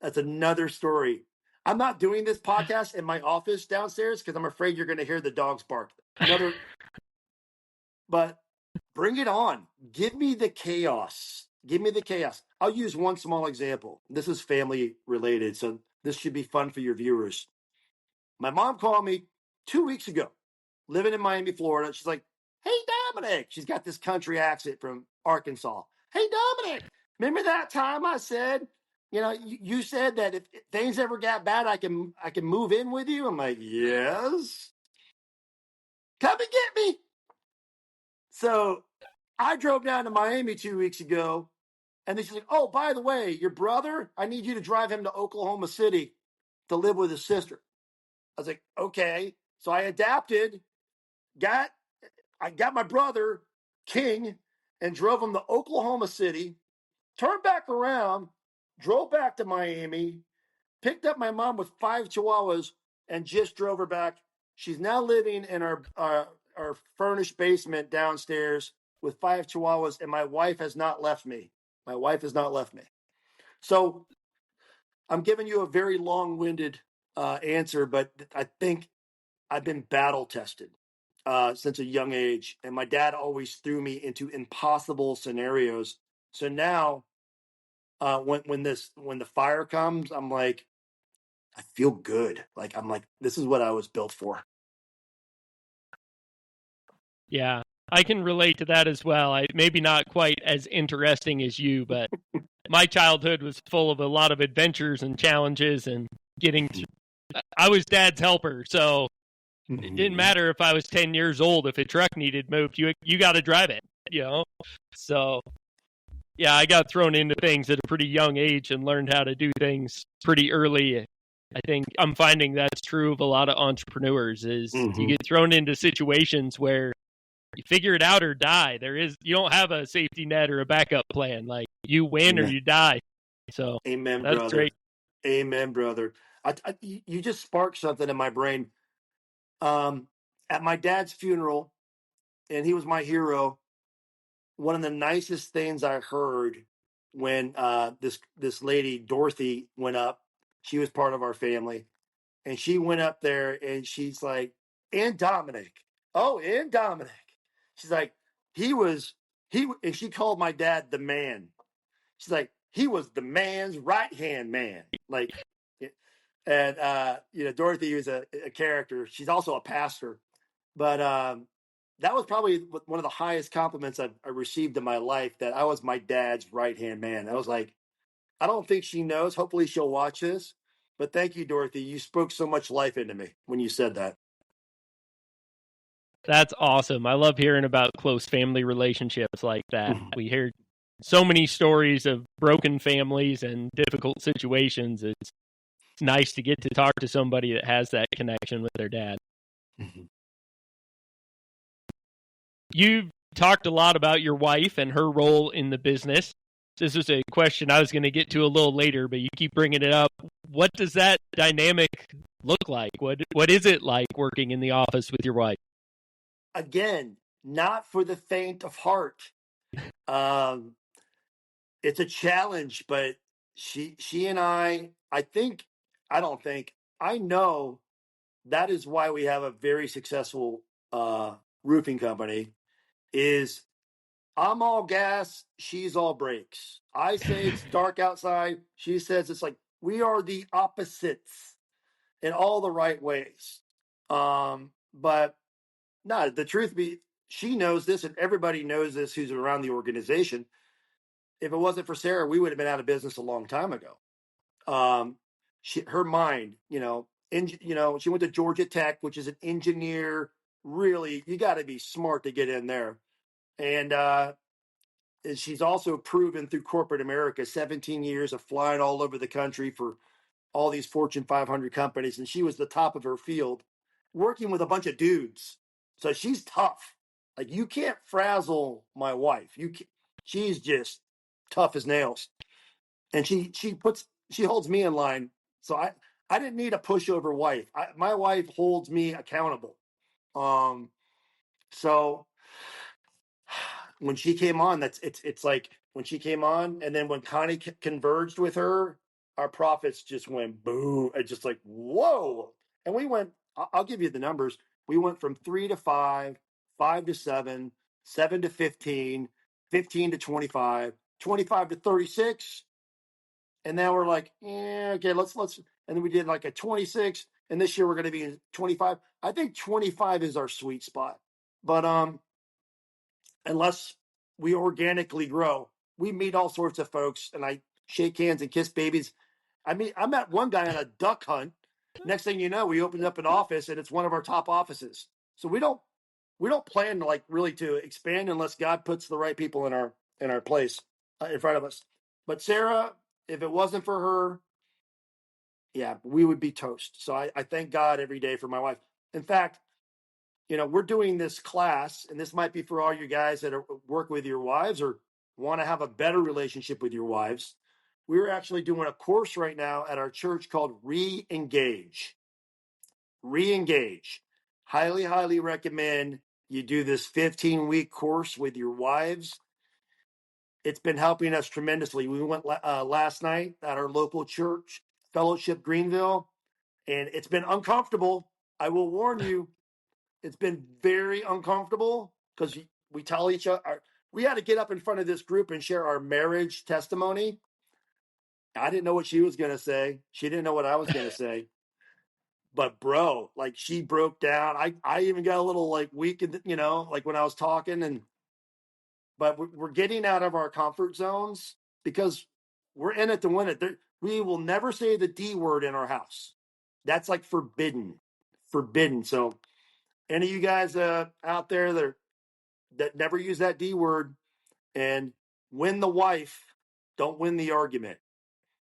That's another story. I'm not doing this podcast in my office downstairs because I'm afraid you're going to hear the dogs bark. But bring it on. Give me the chaos. Give me the chaos. I'll use one small example. This is family related, so this should be fun for your viewers. My mom called me 2 weeks ago, living in Miami, Florida. She's like, "Hey, Dominick." She's got this country accent from Arkansas. "Hey, Dominick, remember that time I said, you said that if things ever got bad, I can move in with you?" I'm like, "Yes. Come and get me." So I drove down to Miami 2 weeks ago, and then she's like, "Oh, by the way, your brother, I need you to drive him to Oklahoma City to live with his sister." I was like, "Okay." So I adapted, I got my brother, King, and drove him to Oklahoma City, turned back around, drove back to Miami, picked up my mom with 5 chihuahuas, and just drove her back. She's now living in our furnished basement downstairs with 5 chihuahuas, and my wife has not left me. So I'm giving you a very long-winded answer, but I think I've been battle tested since a young age, and my dad always threw me into impossible scenarios. So now, when the fire comes, I'm like, I feel good. Like I'm like, this is what I was built for.
Yeah, I can relate to that as well. Maybe not quite as interesting as you, but my childhood was full of a lot of adventures and challenges and getting through. I was dad's helper, so it didn't matter if I was 10 years old. If a truck needed moved, you got to drive it, you know? So, yeah, I got thrown into things at a pretty young age and learned how to do things pretty early. I think I'm finding that's true of a lot of entrepreneurs is you get thrown into situations where you figure it out or die. You don't have a safety net or a backup plan. Like you win or you die. So
amen,
that's
brother.
great.
Amen, brother. You just sparked something in my brain. At my dad's funeral, and he was my hero. One of the nicest things I heard when this lady Dorothy went up. She was part of our family, and she went up there, and she's like, "And Dominick, oh, and Dominick." She's like, and she called my dad the man. She's like, he was the man's right hand man. Like, and Dorothy was a character. She's also a pastor, but that was probably one of the highest compliments I received in my life. That I was my dad's right hand man. I was like, I don't think she knows. Hopefully, she'll watch this. But thank you, Dorothy. You spoke so much life into me when you said that.
That's awesome. I love hearing about close family relationships like that. We hear so many stories of broken families and difficult situations. It's nice to get to talk to somebody that has that connection with their dad. You've talked a lot about your wife and her role in the business. This was a question I was going to get to a little later, but you keep bringing it up. What does that dynamic look like? What is it like working in the office with your wife?
Again, not for the faint of heart. It's a challenge, but she and I know that is why we have a very successful roofing company. Is I'm all gas, she's all brakes. I say it's dark outside, she says it's like we are the opposites in all the right ways. But no, the truth be, she knows this, and everybody knows this who's around the organization. If it wasn't for Sarah, we would have been out of business a long time ago. Her mind, she went to Georgia Tech, which is an engineer. Really, you got to be smart to get in there. And she's also proven through corporate America, 17 years of flying all over the country for all these Fortune 500 companies. And she was the top of her field working with a bunch of dudes. So she's tough. Like you can't frazzle my wife. She's just tough as nails. And she holds me in line. So I didn't need a pushover wife. My wife holds me accountable. So when she came on, it's like when she came on, and then when Connie converged with her, our profits just went boom. It's just like whoa. And we went. I'll give you the numbers. We went from 3 to 5, 5 to 7, 7 to 15, 15 to 25, 25 to 36, and now we're like, yeah, okay, let's. And then we did like a 26, and this year we're going to be in 25. I think 25 is our sweet spot, but unless we organically grow, we meet all sorts of folks, and I shake hands and kiss babies. I met one guy on a duck hunt. Next thing you know, we opened up an office, and it's one of our top offices. So we don't plan to really to expand unless God puts the right people in our place in front of us. But Sarah, if it wasn't for her, yeah, we would be toast. So I thank God every day for my wife. In fact, we're doing this class, and this might be for all you guys that work with your wives or want to have a better relationship with your wives. We're actually doing a course right now at our church called Re-Engage. Re-Engage. Highly, highly recommend you do this 15-week course with your wives. It's been helping us tremendously. We went last night at our local church, Fellowship Greenville, and it's been uncomfortable. I will warn you, it's been very uncomfortable because we tell each other, we had to get up in front of this group and share our marriage testimony. I didn't know what she was going to say. She didn't know what I was going to say. but bro, like she broke down. I even got a little like weak, like when I was talking, but we're getting out of our comfort zones because we're in it to win it. We will never say the D word in our house. That's like forbidden. So any of you guys out there that never use that D word and win the wife, don't win the argument.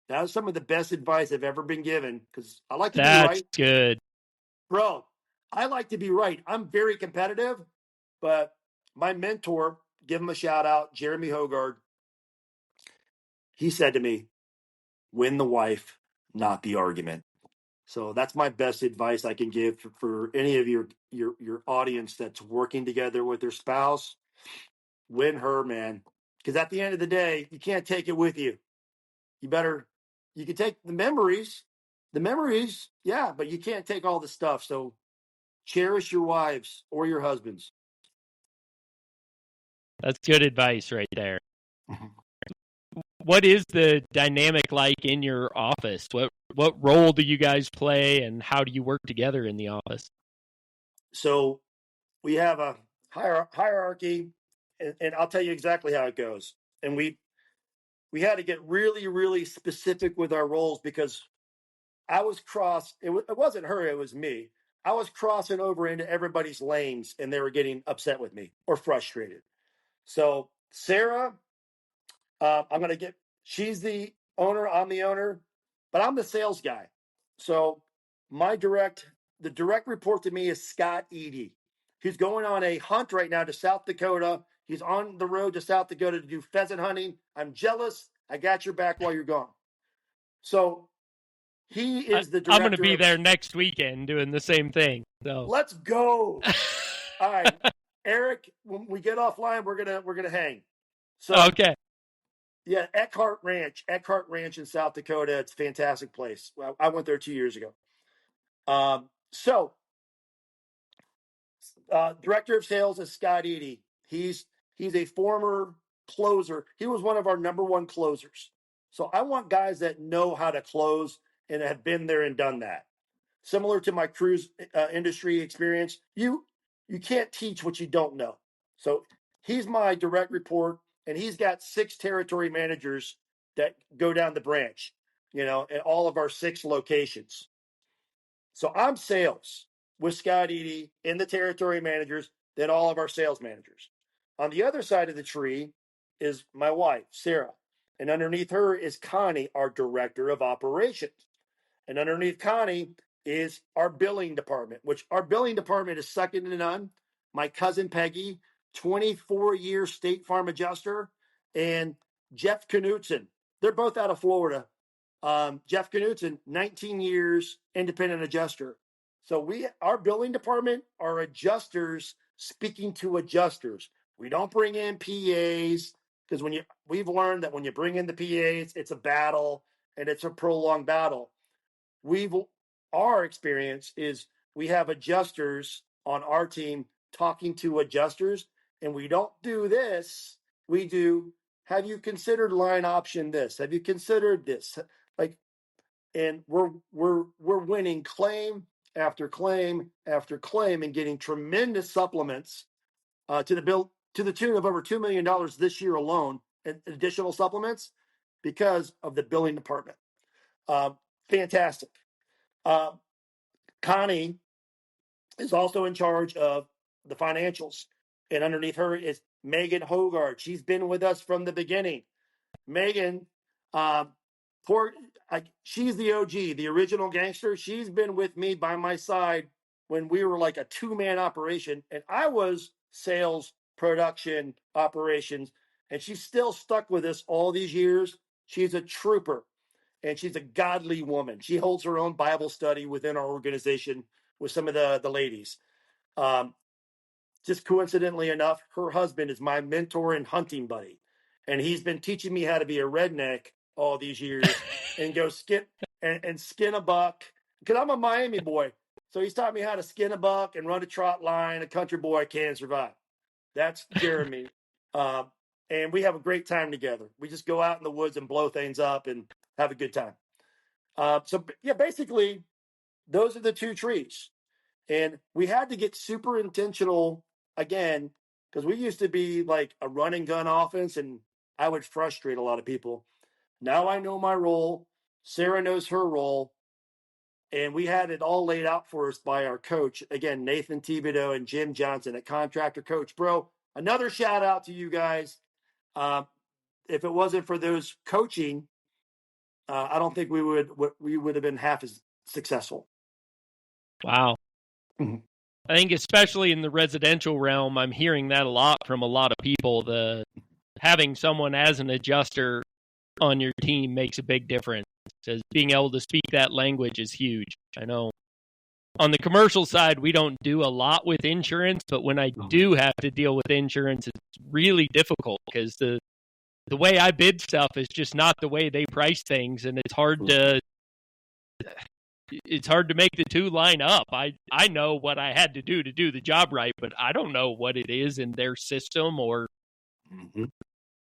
That was some of the best advice I've ever been given because I like to be
That's
right.
good.
Bro, I like to be right. I'm very competitive, but my mentor, give him a shout out, Jeremy Hogard, he said to me, win the wife, not the argument. So that's my best advice I can give for any of your audience that's working together with their spouse. Win her, man. Because at the end of the day, you can't take it with you. You can take the memories, yeah, but you can't take all the stuff. So cherish your wives or your husbands.
That's good advice right there. What is the dynamic like in your office? What role do you guys play, and how do you work together in the office?
So we have a hierarchy, and I'll tell you exactly how it goes. And we had to get really, really specific with our roles because I was it wasn't her, it was me. I was crossing over into everybody's lanes and they were getting upset with me or frustrated. So Sarah, I'm going to get, she's the owner, I'm the owner, but I'm the sales guy. So the direct report to me is Scott Eady. He's going on a hunt right now to South Dakota. He's on the road to South Dakota to do pheasant hunting. I'm jealous. I got your back while you're gone. So he is the
I'm going to
director
be
of.
there next weekend doing the same thing. So
Let's go. All right, Eric. When we get offline, we're gonna hang. So
okay.
yeah, Eckhart Ranch in South Dakota. It's a fantastic place. Well, I went there 2 years ago. So director of sales is Scott Eady. He's a former closer. He was one of our number one closers. So I want guys that know how to close and have been there and done that. Similar to my cruise industry experience, you can't teach what you don't know. So he's my direct report, and he's got 6 territory managers that go down the branch, at all of our 6 locations. So I'm sales with Scott Eady and the territory managers, then all of our sales managers. On the other side of the tree is my wife, Sarah. And underneath her is Connie, our director of operations. And underneath Connie is our billing department, which our billing department is second to none. My cousin Peggy, 24-year State Farm adjuster, and Jeff Knutson. They're both out of Florida. Jeff Knutson, 19 years independent adjuster. So our billing department are adjusters speaking to adjusters. We don't bring in PAs because we've learned that when you bring in the PAs, it's a battle and it's a prolonged battle. Our experience is we have adjusters on our team talking to adjusters, and we don't do this. We do, have you considered line option this? Have you considered this? And we're winning claim after claim after claim and getting tremendous supplements to the tune of over $2 million this year alone, and additional supplements because of the billing department. Fantastic. Connie is also in charge of the financials, and underneath her is Megan Hogard. She's been with us from the beginning. Megan, she's the OG, the original gangster. She's been with me by my side when we were like a 2-man operation, and I was sales, production, operations, and she's still stuck with us all these years. She's a trooper, and she's a godly woman. She holds her own Bible study within our organization with some of the ladies. Just coincidentally enough, her husband is my mentor and hunting buddy. And he's been teaching me how to be a redneck all these years and go skin a buck. Because I'm a Miami boy. So he's taught me how to skin a buck and run a trot line. A country boy can survive. That's Jeremy. And we have a great time together. We just go out in the woods and blow things up and have a good time. So yeah, basically those are the two trees. And we had to get super intentional again, because we used to be like a run and gun offense, and I would frustrate a lot of people. Now I know my role. Sarah knows her role. And we had it all laid out for us by our coach. Again, Nathan Thibodeau and Jim Johnson at Contractor Coach. Bro, another shout out to you guys. If it wasn't for those coaching, I don't think we would have been half as successful.
Wow.
Mm-hmm.
I think especially in the residential realm, I'm hearing that a lot from a lot of people. The having someone as an adjuster on your team makes a big difference. Because being able to speak that language is huge. I know on the commercial side, we don't do a lot with insurance, but when I do have to deal with insurance, it's really difficult because the way I bid stuff is just not the way they price things, and it's hard to make the two line up. I know what I had to do the job right, but I don't know what it is in their system or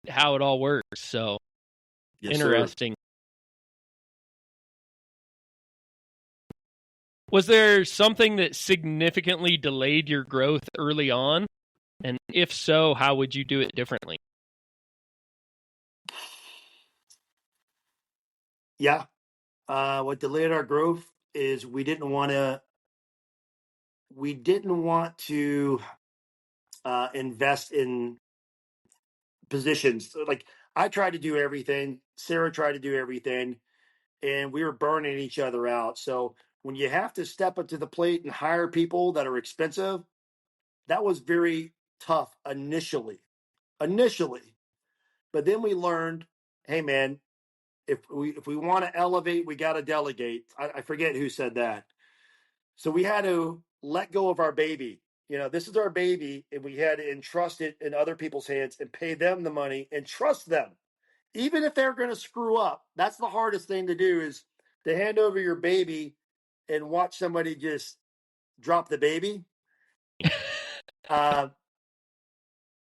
how it all works. So yes, interesting. Sir. Was there something that significantly delayed your growth early on? And if so, how would you do it differently?
Yeah. What delayed our growth is we didn't want to invest in positions. Like I tried to do everything. Sarah tried to do everything, and we were burning each other out. So when you have to step up to the plate and hire people that are expensive, that was very tough initially. But then we learned, hey man, if we want to elevate, we got to delegate. I forget who said that. So we had to let go of our baby. This is our baby, and we had to entrust it in other people's hands and pay them the money and trust them. Even if they're going to screw up, that's the hardest thing to do, is to hand over your baby and watch somebody just drop the baby.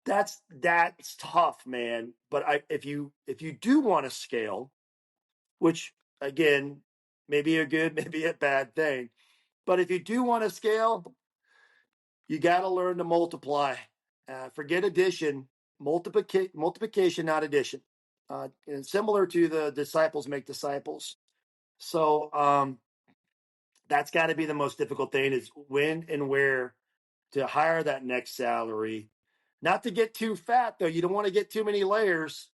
That's tough, man. But if you do want to scale, which again, maybe a good, maybe a bad thing, but if you do want to scale, you got to learn to multiply. Forget addition, multiplication, not addition. And similar to the disciples make disciples. So that's got to be the most difficult thing, is when and where to hire that next salary. Not to get too fat, though. You don't want to get too many layers.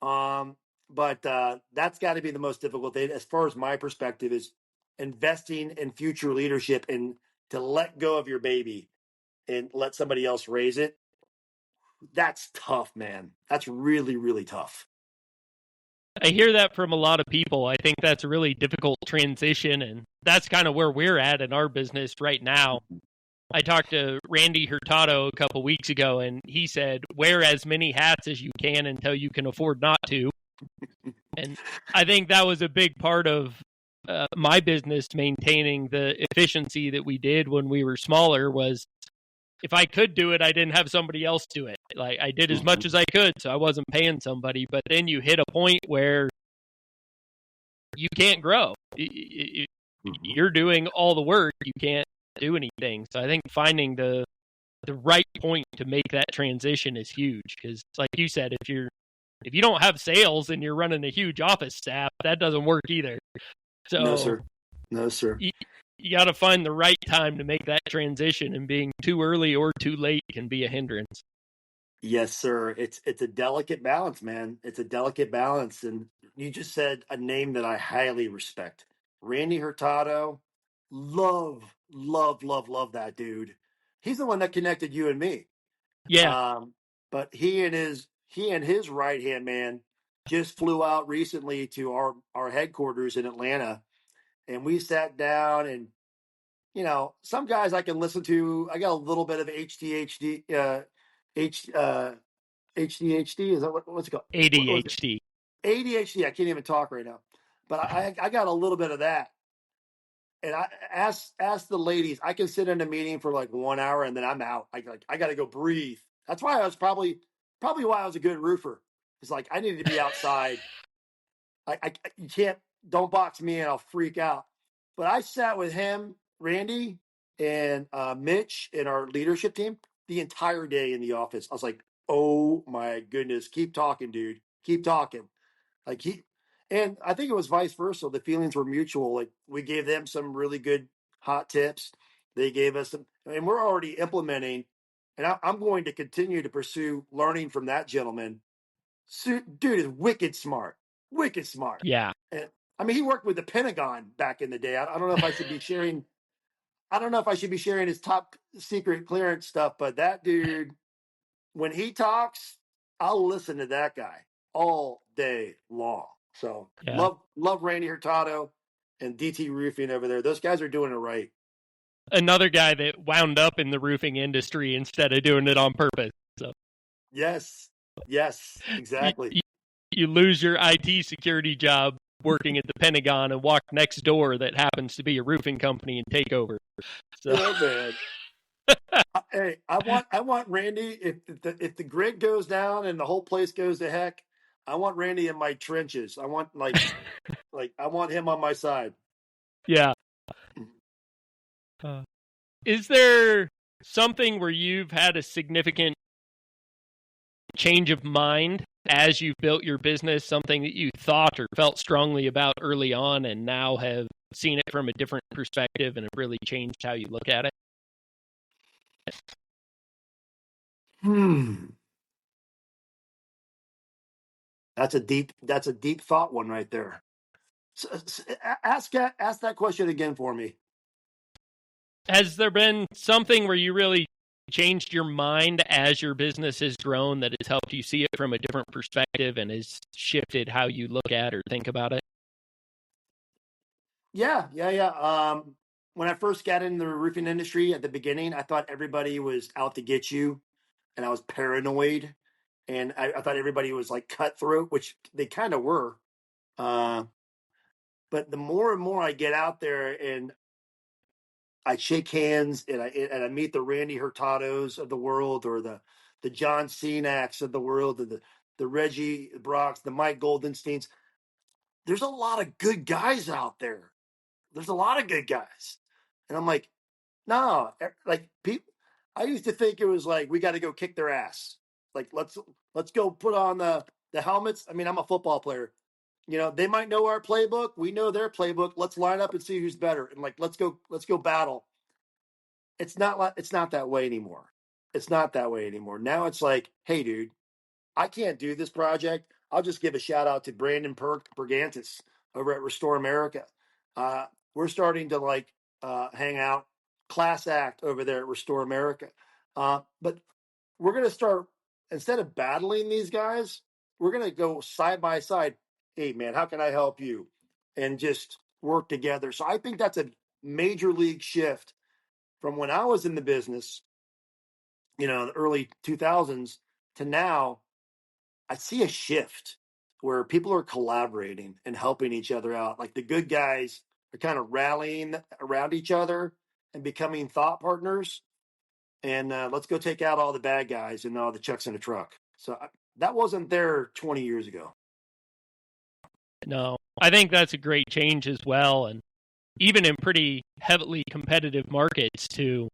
But that's got to be the most difficult thing, as far as my perspective, is investing in future leadership and to let go of your baby and let somebody else raise it. That's tough, man. That's really, really tough.
I hear that from a lot of people. I think that's a really difficult transition, and that's kind of where we're at in our business right now. I talked to Randy Hurtado a couple weeks ago, and he said, wear as many hats as you can until you can afford not to. And I think that was a big part of my business, maintaining the efficiency that we did when we were smaller. Was if I could do it, I didn't have somebody else do it. Like I did as much as I could, so I wasn't paying somebody. But then you hit a point where you can't grow. You're doing all the work. You can't do anything. So I think finding the right point to make that transition is huge. Because like you said, if you don't have sales and you're running a huge office staff, that doesn't work either. So
No, sir.
You got to find the right time to make that transition, and being too early or too late can be a hindrance.
Yes, sir. It's a delicate balance, man. It's a delicate balance. And you just said a name that I highly respect. Randy Hurtado. Love that dude. He's the one that connected you and me.
Yeah.
But he and his right hand man just flew out recently to our headquarters in Atlanta, and we sat down. And some guys I can listen to. I got a little bit of HDHD. HDHD, is that what's it called?
ADHD.
ADHD. I can't even talk right now, but I got a little bit of that. And I ask the ladies. I can sit in a meeting for like 1 hour and then I'm out. I got to go breathe. That's why I was probably why I was a good roofer. It's like I needed to be outside. You can't, don't box me in. I'll freak out. But I sat with him, Randy, and Mitch and our leadership team the entire day in the office. I was like, oh my goodness, keep talking, dude. Keep talking. Like and I think it was vice versa. The feelings were mutual. Like we gave them some really good hot tips. They gave us some, and we're already implementing. And I'm going to continue to pursue learning from that gentleman. Dude is wicked smart, wicked smart.
Yeah.
And I mean, he worked with the Pentagon back in the day. I don't know if I should be sharing. I don't know if I should be sharing his top secret clearance stuff, but that dude, when he talks, I'll listen to that guy all day long. So
Yeah.
love Randy Hurtado and DT Roofing over there. Those guys are doing it right.
Another guy that wound up in the roofing industry instead of doing it on purpose. So
Yes, exactly.
You lose your IT security job working at the Pentagon and walk next door that happens to be a roofing company and take over. So.
Oh man. Hey, I want Randy. If the grid goes down and the whole place goes to heck, I want Randy in my trenches. I want like I want him on my side.
Yeah. Is there something where you've had a significant change of mind as you've built your business, something that you thought or felt strongly about early on and now have seen it from a different perspective and have really changed how you look at it?
That's a deep thought one right there. Ask that question again for me.
Has there been something where you really changed your mind as your business has grown that has helped you see it from a different perspective and has shifted how you look at or think about it?
Yeah. When I first got in the roofing industry at the beginning, I thought everybody was out to get you, and I was paranoid, and I thought everybody was like cutthroat, which they kind of were. But the more and more I get out there and I shake hands and I meet the Randy Hurtados of the world, or the John Cenaks of the world, or the Reggie Brocks, the Mike Goldensteins. There's a lot of good guys out there. There's a lot of good guys, and I'm like, no, like people. I used to think it was like we got to go kick their ass. Like let's go put on the helmets. I mean, I'm a football player. You know, they might know our playbook. We know their playbook. Let's line up and see who's better. And like, let's go battle. It's not that way anymore. It's not that way anymore. Now it's like, hey, dude, I can't do this project. I'll just give a shout out to Brandon Pergantis over at Restore America. We're starting to hang out, class act over there at Restore America. But we're going to start, instead of battling these guys, we're going to go side by side. Hey, man, how can I help you? And just work together. So I think that's a major league shift from when I was in the business, the early 2000s to now. I see a shift where people are collaborating and helping each other out. Like the good guys are kind of rallying around each other and becoming thought partners. And let's go take out all the bad guys and all the chucks in the truck. So that wasn't there 20 years ago.
No, I think that's a great change as well. And even in pretty heavily competitive markets, to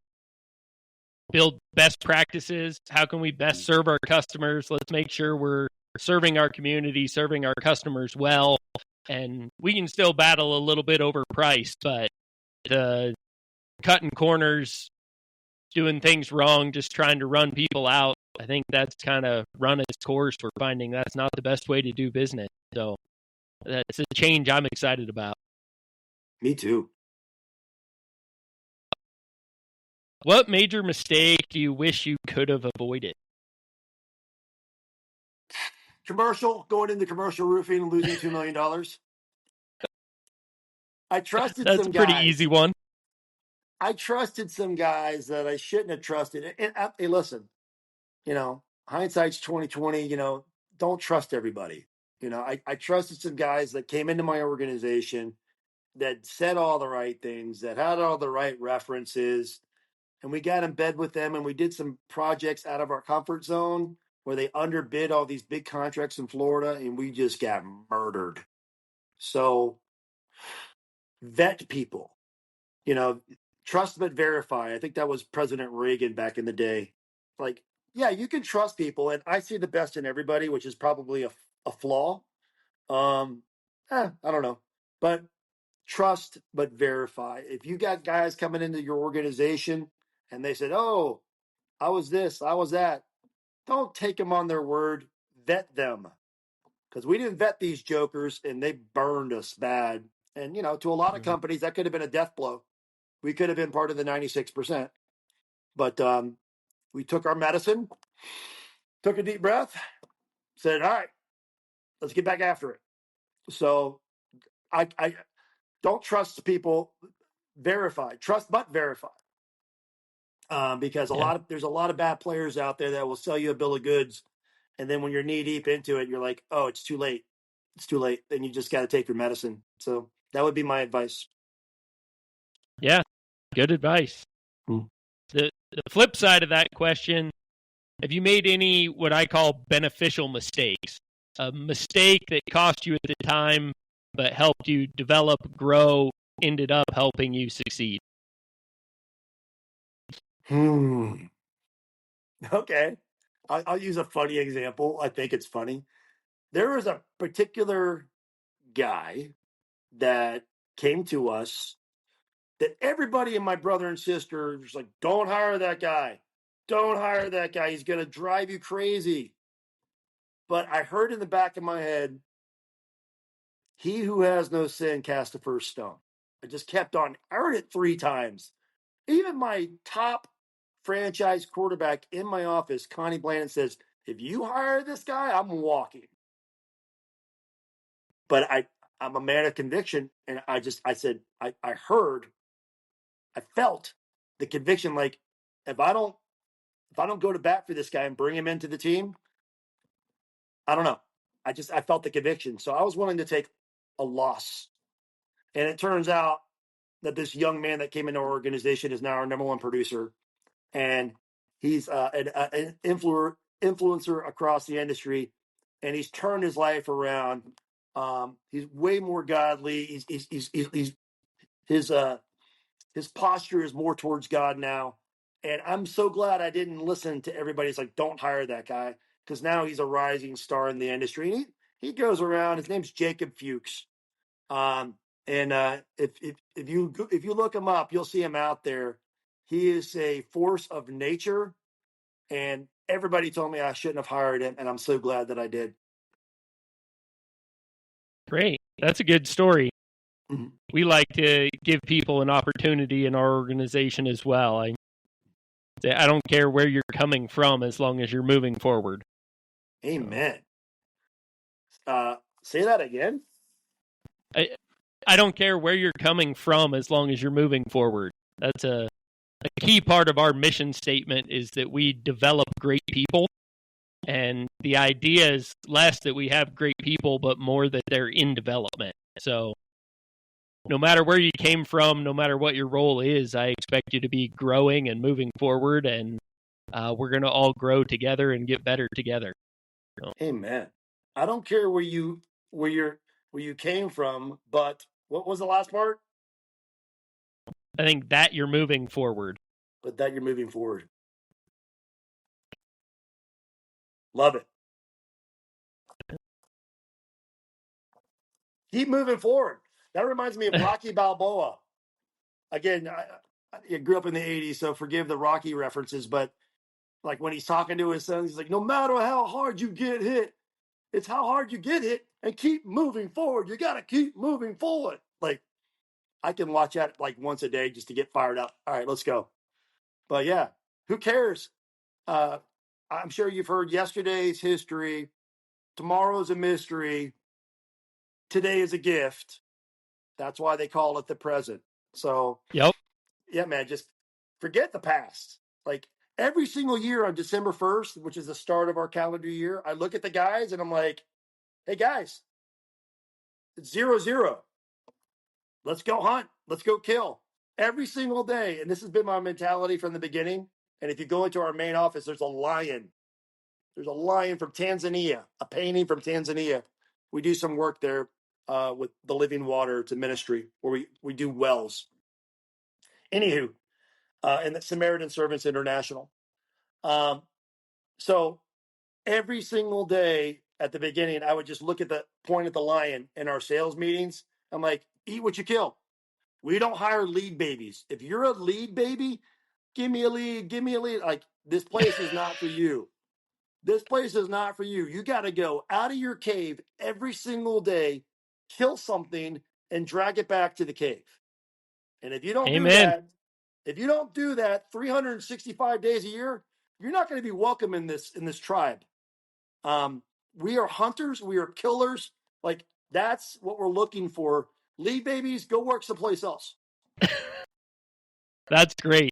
build best practices. How can we best serve our customers? Let's make sure we're serving our community, serving our customers well. And we can still battle a little bit over price, but cutting corners, doing things wrong, just trying to run people out, I think that's kind of run its course. We're finding that's not the best way to do business. So that's a change I'm excited about.
Me too.
What major mistake do you wish you could have avoided?
Going into commercial roofing and losing $2 million. I trusted
That's
some
a pretty
guys.
easy one.
I trusted some guys that I shouldn't have trusted. And hey, listen, hindsight's 2020. Don't trust everybody. I trusted some guys that came into my organization that said all the right things, that had all the right references, and we got in bed with them and we did some projects out of our comfort zone where they underbid all these big contracts in Florida, and we just got murdered. So vet people. Trust but verify. I think that was President Reagan back in the day. Like, yeah, you can trust people, and I see the best in everybody, which is probably a flaw. I don't know, but trust but verify. If you got guys coming into your organization and they said, "Oh, I was this, I was that," don't take them on their word. Vet them, because we didn't vet these jokers, and they burned us bad. And to a lot of companies, that could have been a death blow. We could have been part of the 96%, but we took our medicine, took a deep breath, said, "All right, let's get back after it." So I don't trust people. Verify, trust but verify, because there's a lot of bad players out there that will sell you a bill of goods, and then when you're knee deep into it, you're like, "Oh, it's too late. It's too late." Then you just got to take your medicine. So that would be my advice.
Yeah, good advice. The flip side of that question, have you made any what I call beneficial mistakes? A mistake that cost you at the time but helped you develop, grow, ended up helping you succeed?
Okay. I'll use a funny example. I think it's funny. There was a particular guy that came to us that everybody and my brother and sister was like, "Don't hire that guy. Don't hire that guy. He's going to drive you crazy." But I heard in the back of my head, "He who has no sin cast the first stone." I just kept on. I heard it 3 times. Even my top franchise quarterback in my office, Connie Blandon, says, "If you hire this guy, I'm walking." But I'm a man of conviction, and I said, I heard, I felt the conviction. Like, if I don't go to bat for this guy and bring him into the team, I don't know. I felt the conviction. So I was willing to take a loss. And it turns out that this young man that came into our organization is now our number 1 producer. And he's an influencer across the industry. And he's turned his life around. He's way more godly. His posture is more towards God now. And I'm so glad I didn't listen to everybody's like, "Don't hire that guy," because now he's a rising star in the industry. And he goes around. His name's Jacob Fuchs. And if you look him up, you'll see him out there. He is a force of nature, and everybody told me I shouldn't have hired him, and I'm so glad that I did.
Great. That's a good story.
Mm-hmm.
We like to give people an opportunity in our organization as well. I don't care where you're coming from as long as you're moving forward.
Amen. Say that again.
I don't care where you're coming from as long as you're moving forward. That's a key part of our mission statement, is that we develop great people. And the idea is less that we have great people, but more that they're in development. So no matter where you came from, no matter what your role is, I expect you to be growing and moving forward, and we're going to all grow together and get better together. So.
Amen. I don't care where you came from, but what was the last part?
I think that you're moving forward.
But that you're moving forward. Love it. Keep moving forward. That reminds me of Rocky Balboa. Again, I grew up in the 80s, so forgive the Rocky references, but like when he's talking to his son, he's like, "No matter how hard you get hit, it's how hard you get hit and keep moving forward. You got to keep moving forward." Like, I can watch that like once a day just to get fired up. All right, let's go. But yeah, who cares? I'm sure you've heard yesterday's history. Tomorrow's a mystery. Today is a gift. That's why they call it the present. So,
yep.
Yeah, man, just forget the past. Like, every single year on December 1st, which is the start of our calendar year, I look at the guys and I'm like, "Hey guys, it's 0-0. Let's go hunt. Let's go kill." Every single day. And this has been my mentality from the beginning. And if you go into our main office, there's a lion. There's a lion from Tanzania, a painting from Tanzania. We do some work there. with the Living Water. It's a ministry where we do wells. Anywho, and the Samaritan Servants International. So every single day at the beginning, I would just look at the point at the lion in our sales meetings. I'm like, eat what you kill. We don't hire lead babies. If you're a lead baby, give me a lead, give me a lead. Like, this place is not for you. This place is not for you. You got to go out of your cave every single day, kill something, and drag it back to the cave. And if you don't do that, if you don't do that 365 days a year, you're not going to be welcome in this tribe. We are hunters. We are killers. Like, that's what we're looking for. Lead babies, go work someplace else.
That's great.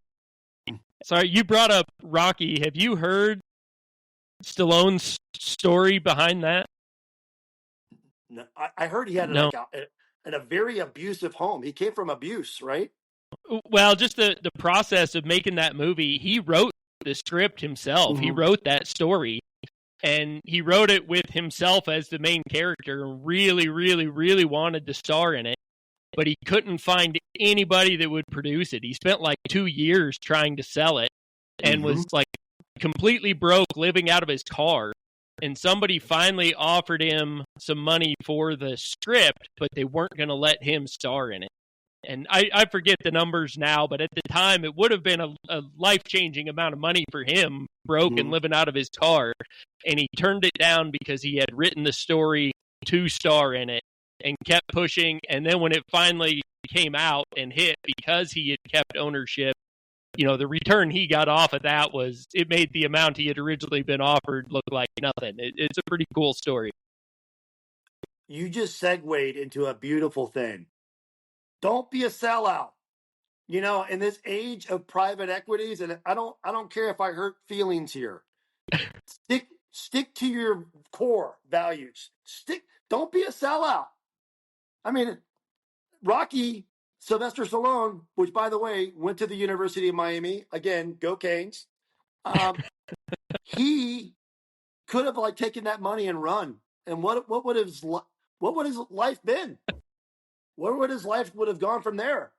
Sorry, you brought up Rocky. Have you heard Stallone's story behind that?
No, I heard he had a very abusive home. He came from abuse, right?
Well, just the process of making that movie, he wrote the script himself. He wrote that story, and he wrote it with himself as the main character, and really, really, really wanted to star in it, but he couldn't find anybody that would produce it. He spent like 2 years trying to sell it and was like completely broke, living out of his car. And somebody finally offered him some money for the script, but they weren't going to let him star in it. And I forget the numbers now, but at the time, it would have been a life-changing amount of money for him, broke and living out of his car. And he turned it down because he had written the story to star in it and kept pushing. And then when it finally came out and hit, because he had kept ownership, you know, the return he got off of that was, it made the amount he had originally been offered look like nothing. It's a pretty cool story.
You just segued into a beautiful thing. Don't be a sellout. You know, in this age of private equities, and I don't care if I hurt feelings here. Stick to your core values. Don't be a sellout. I mean, Rocky Sylvester Stallone, which, by the way, went to the University of Miami. Again, go Canes. He could have like taken that money and run. And what would his life been? Where would his life would have gone from there?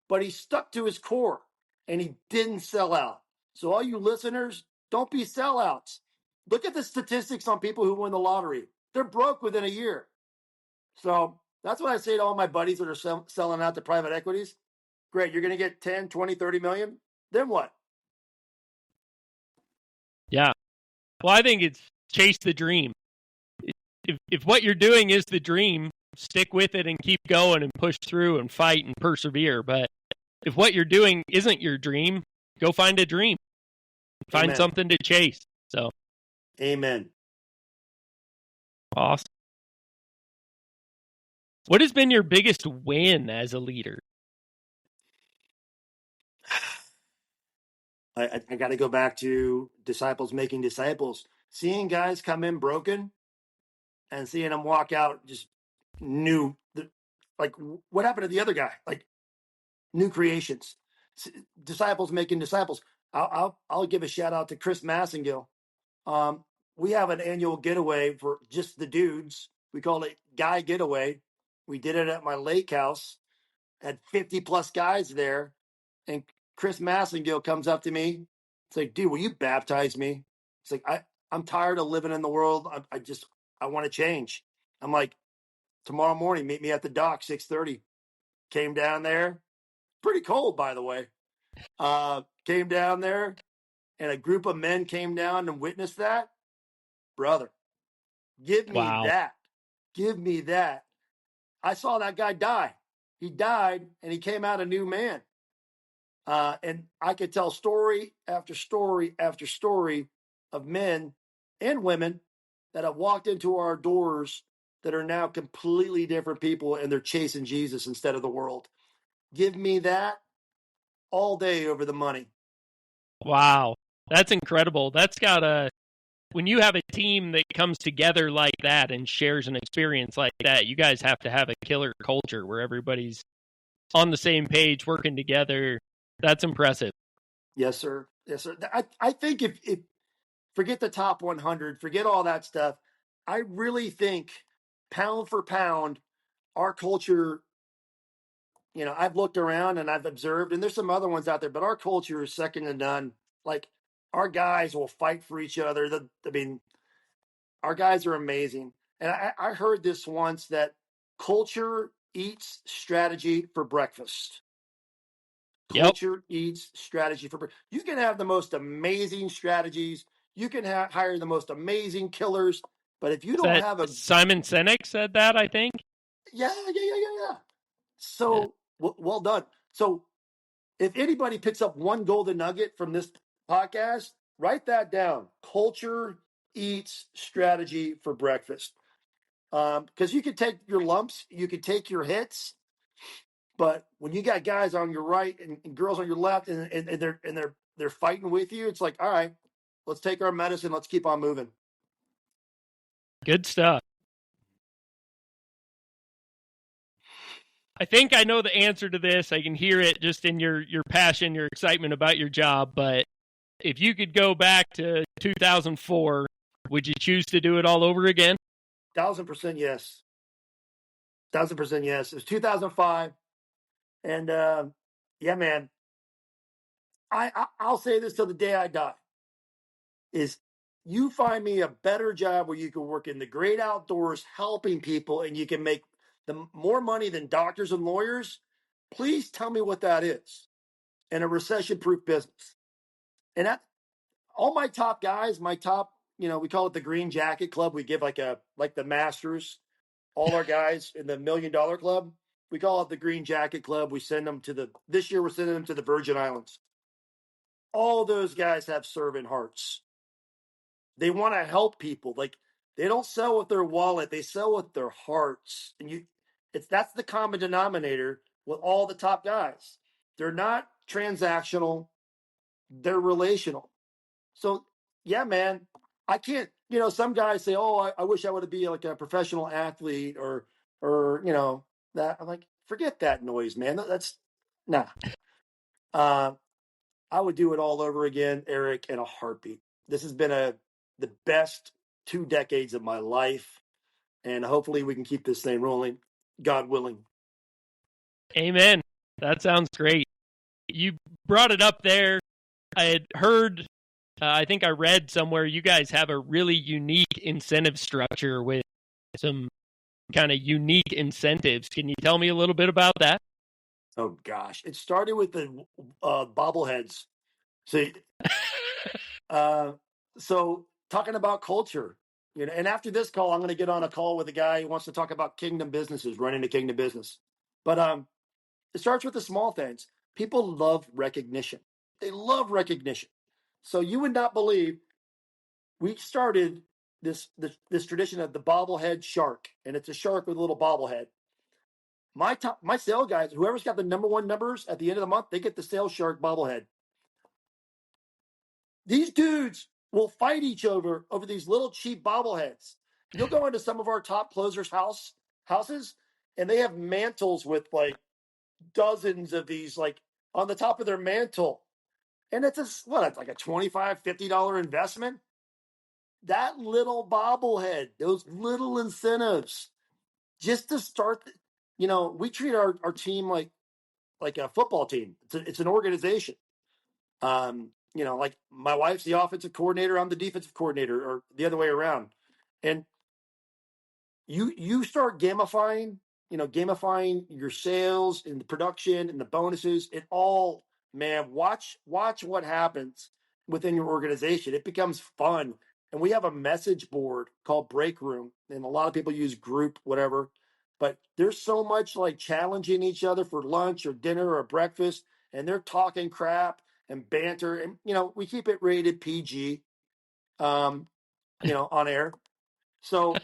But he stuck to his core and he didn't sell out. So all you listeners, don't be sellouts. Look at the statistics on people who win the lottery. They're broke within a year. So that's what I say to all my buddies that are selling out to private equities. Great, you're going to get 10, 20, 30 million. Then what?
Yeah. Well, I think it's chase the dream. If what you're doing is the dream, stick with it and keep going and push through and fight and persevere. But if what you're doing isn't your dream, go find a dream. Find
Amen.
something to chase. So,
amen.
Awesome. What has been your biggest win as a leader?
I got to go back to disciples making disciples. Seeing guys come in broken and seeing them walk out just new. Like, what happened to the other guy? Like, new creations. Disciples making disciples. I'll give a shout out to Chris Massengill. We have an annual getaway for just the dudes. We call it Guy Getaway. We did it at my lake house. Had 50 plus guys there. And Chris Massengill comes up to me. It's like, dude, will you baptize me? It's like, I'm tired of living in the world. I want to change. I'm like, tomorrow morning, meet me at the dock, 6:30. Came down there. Pretty cold, by the way. Came down there, and a group of men came down and witnessed that. Brother, give me that. Give me that. I saw that guy die. He died, and he came out a new man. And I could tell story after story after story of men and women that have walked into our doors that are now completely different people, and they're chasing Jesus instead of the world. Give me that all day over the money.
Wow. That's incredible. That's got when you have a team that comes together like that and shares an experience like that, you guys have to have a killer culture where everybody's on the same page, working together. That's impressive.
Yes, sir. Yes, sir. I think if forget the top 100, forget all that stuff. I really think pound for pound, our culture, I've looked around and I've observed, and there's some other ones out there, but our culture is second to none. Like, our guys will fight for each other. Our guys are amazing. And I heard this once, that culture eats strategy for breakfast.
Yep.
Culture eats strategy for breakfast. You can have the most amazing strategies. You can hire the most amazing killers. But if you
Is
don't
that
have a,
Simon Sinek said that, I think?
yeah.
Yeah.
So well done. So if anybody picks up one golden nugget from this podcast, write that down. Culture eats strategy for breakfast. Because you could take your lumps, you could take your hits, but when you got guys on your right and girls on your left, and they're fighting with you, it's like, all right, let's take our medicine, let's keep on moving.
Good stuff. I think I know the answer to this. I can hear it just in your passion, your excitement about your job. But if you could go back to 2004, would you choose to do it all over again?
1,000% yes. 1,000% yes. It was 2005, and yeah, man. I'll say this till the day I die: is you find me a better job where you can work in the great outdoors, helping people, and you can make the more money than doctors and lawyers. Please tell me what that is in a recession-proof business. And that, all my top guys, we call it the Green Jacket Club. We give like the Masters, all our guys in the $1 Million Club. We call it the Green Jacket Club. We send them this year we're sending them to the Virgin Islands. All those guys have servant hearts. They want to help people. Like, they don't sell with their wallet, they sell with their hearts. And that's the common denominator with all the top guys. They're not transactional, they're relational. So, yeah, man, I can't, some guys say, oh, I wish I would be like a professional athlete or that. I'm like, forget that noise, man. That's nah. I would do it all over again, Eric, in a heartbeat. This has been the best 2 decades of my life, and hopefully we can keep this thing rolling, God willing.
Amen. That sounds great. You brought it up there. I had heard, I think I read somewhere, you guys have a really unique incentive structure with some kind of unique incentives. Can you tell me a little bit about that?
Oh gosh, it started with the bobbleheads. See, so talking about culture, and after this call, I'm going to get on a call with a guy who wants to talk about kingdom businesses, running a kingdom business. But it starts with the small things. People love recognition. They love recognition. So you would not believe, we started this tradition of the bobblehead shark, and it's a shark with a little bobblehead. My sales guys, whoever's got the number one numbers at the end of the month, they get the sales shark bobblehead. These dudes will fight each other over these little cheap bobbleheads. You'll go into some of our top closers' houses, and they have mantles with like dozens of these, like, on the top of their mantle. And it's like a $25, $50 investment. That little bobblehead, those little incentives, just to start, we treat our team like a football team. It's an organization. Like, my wife's the offensive coordinator, I'm the defensive coordinator, or the other way around. And you start gamifying your sales and the production and the bonuses. It all, man, watch what happens within your organization. It becomes fun. And we have a message board called Break Room, and a lot of people use Group, whatever. But there's so much like challenging each other for lunch or dinner or breakfast, and they're talking crap and banter. And, we keep it rated PG, on air. So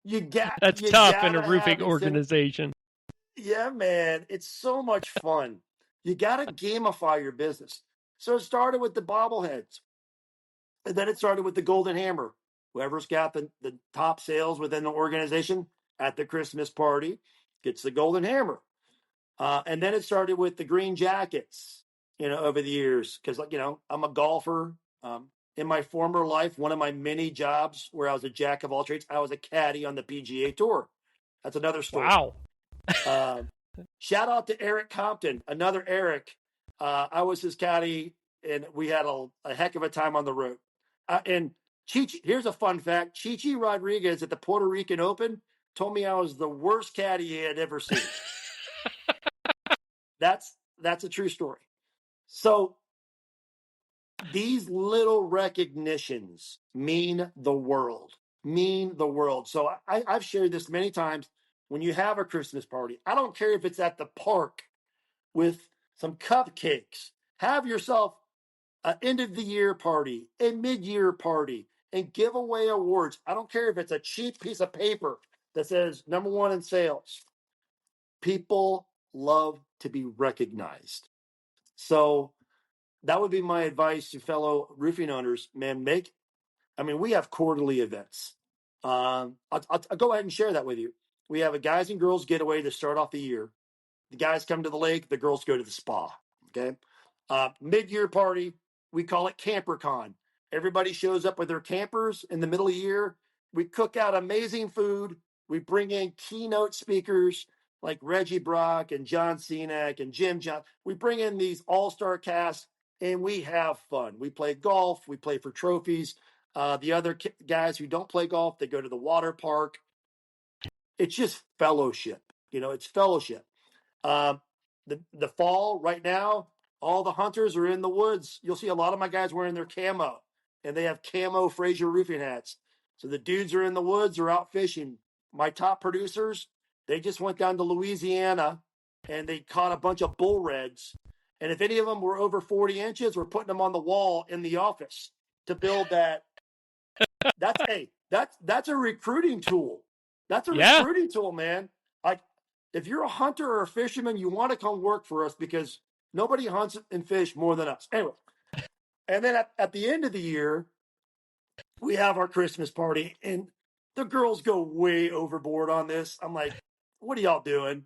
That's
you
tough in a
gotta
roofing
have incentive.
organization.
Yeah, man, it's so much fun. You gotta gamify your business. So it started with the bobbleheads, and then it started with the golden hammer. Whoever's got the top sales within the organization at the Christmas party gets the golden hammer. And then it started with the green jackets, over the years, because, I'm a golfer. In my former life, one of my many jobs where I was a jack of all trades, I was a caddy on the PGA Tour. That's another story.
Wow.
Shout out to Erick Compton, another Erick. I was his caddy, and we had a heck of a time on the road. And Chichi, here's a fun fact: Chichi Rodriguez at the Puerto Rican Open told me I was the worst caddy he had ever seen. That's a true story. So these little recognitions mean the world. Mean the world. So I've shared this many times. When you have a Christmas party, I don't care if it's at the park with some cupcakes. Have yourself an end of the year party, a mid year party, and give away awards. I don't care if it's a cheap piece of paper that says number one in sales. People love to be recognized. So that would be my advice to fellow roofing owners. Man, we have quarterly events. I'll go ahead and share that with you. We have a guys and girls getaway to start off the year. The guys come to the lake, the girls go to the spa. Okay. Mid-year party, we call it CamperCon. Everybody shows up with their campers in the middle of the year. We cook out amazing food. We bring in keynote speakers like Reggie Brock and John Cenac and Jim John. We bring in these all-star casts and we have fun. We play golf. We play for trophies. The other guys who don't play golf, they go to the water park. It's just fellowship. It's fellowship. The fall right now, all the hunters are in the woods. You'll see a lot of my guys wearing their camo, and they have camo Frasier Roofing hats. So the dudes are in the woods or out fishing. My top producers, they just went down to Louisiana and they caught a bunch of bull reds. And if any of them were over 40 inches, we're putting them on the wall in the office to build that. That's a recruiting tool. That's a recruiting tool, man. Like, if you're a hunter or a fisherman, you want to come work for us because nobody hunts and fish more than us. Anyway, and then at the end of the year, we have our Christmas party, and the girls go way overboard on this. I'm like, what are y'all doing?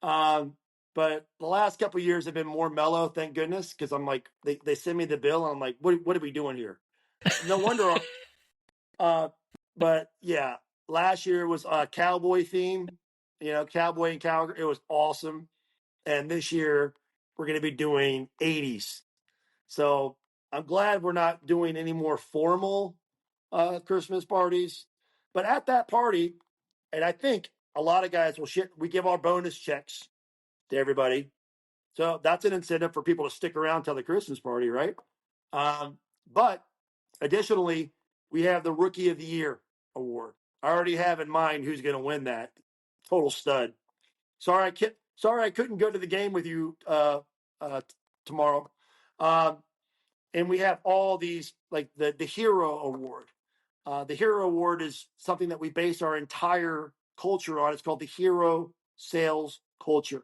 But the last couple of years have been more mellow, thank goodness, because I'm like, they send me the bill, and I'm like, what are we doing here? No wonder. But yeah, last year was a cowboy theme, cowboy and cowgirl. It was awesome. And this year we're going to be doing 80s. So I'm glad we're not doing any more formal Christmas parties. But at that party, and I think a lot of guys we give our bonus checks to everybody. So that's an incentive for people to stick around till the Christmas party, right? But additionally, we have the Rookie of the Year award. I already have in mind who's going to win that. Total stud. Sorry, I couldn't go to the game with you tomorrow. And we have all these, like the Hero Award. The Hero Award is something that we base our entire culture on. It's called the Hero Sales Culture.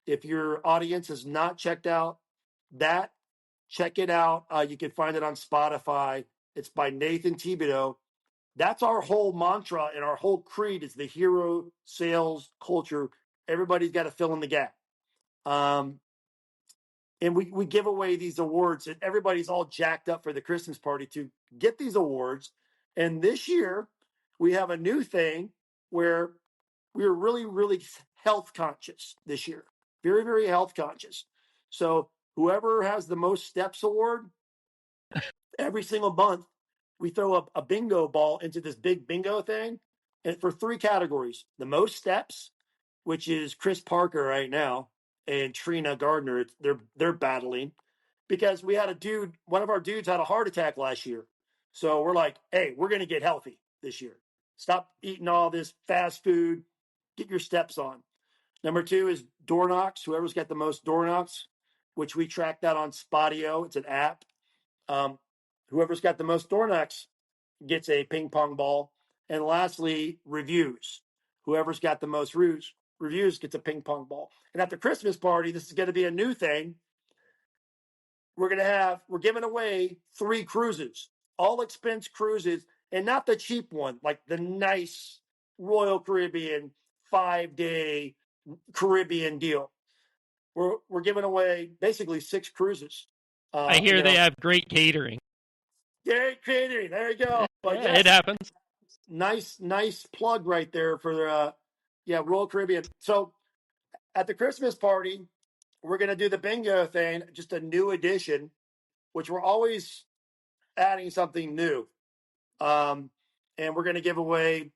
If your audience has not checked out that, check it out. You can find it on Spotify. It's by Nathan Thibodeau. That's our whole mantra and our whole creed is the hero sales culture. Everybody's got to fill in the gap. And we give away these awards, and everybody's all jacked up for the Christmas party to get these awards. And this year, we have a new thing where we're really, really health conscious this year. Very, very health conscious. So whoever has the most steps award, every single month, we throw up a bingo ball into this big bingo thing. And for 3 categories, the most steps, which is Chris Parker right now, and Trina Gardner, they're battling because we had one of our dudes had a heart attack last year. So we're like, hey, we're going to get healthy this year. Stop eating all this fast food. Get your steps on. Number 2 is door knocks. Whoever's got the most door knocks, which we track that on Spotio. It's an app. Whoever's got the most door knocks gets a ping pong ball. And lastly, reviews. Whoever's got the most reviews gets a ping pong ball. And at the Christmas party, this is going to be a new thing. We're giving away 3 cruises, all expense cruises, and not the cheap one, like the nice Royal Caribbean 5-day Caribbean deal. We're giving away basically 6 cruises.
I hear they have great catering.
Great catering. There you go. But
yeah, it happens.
Nice plug right there for Yeah, Royal Caribbean. So at the Christmas party, we're going to do the bingo thing, just a new edition, which we're always adding something new. And we're going to give away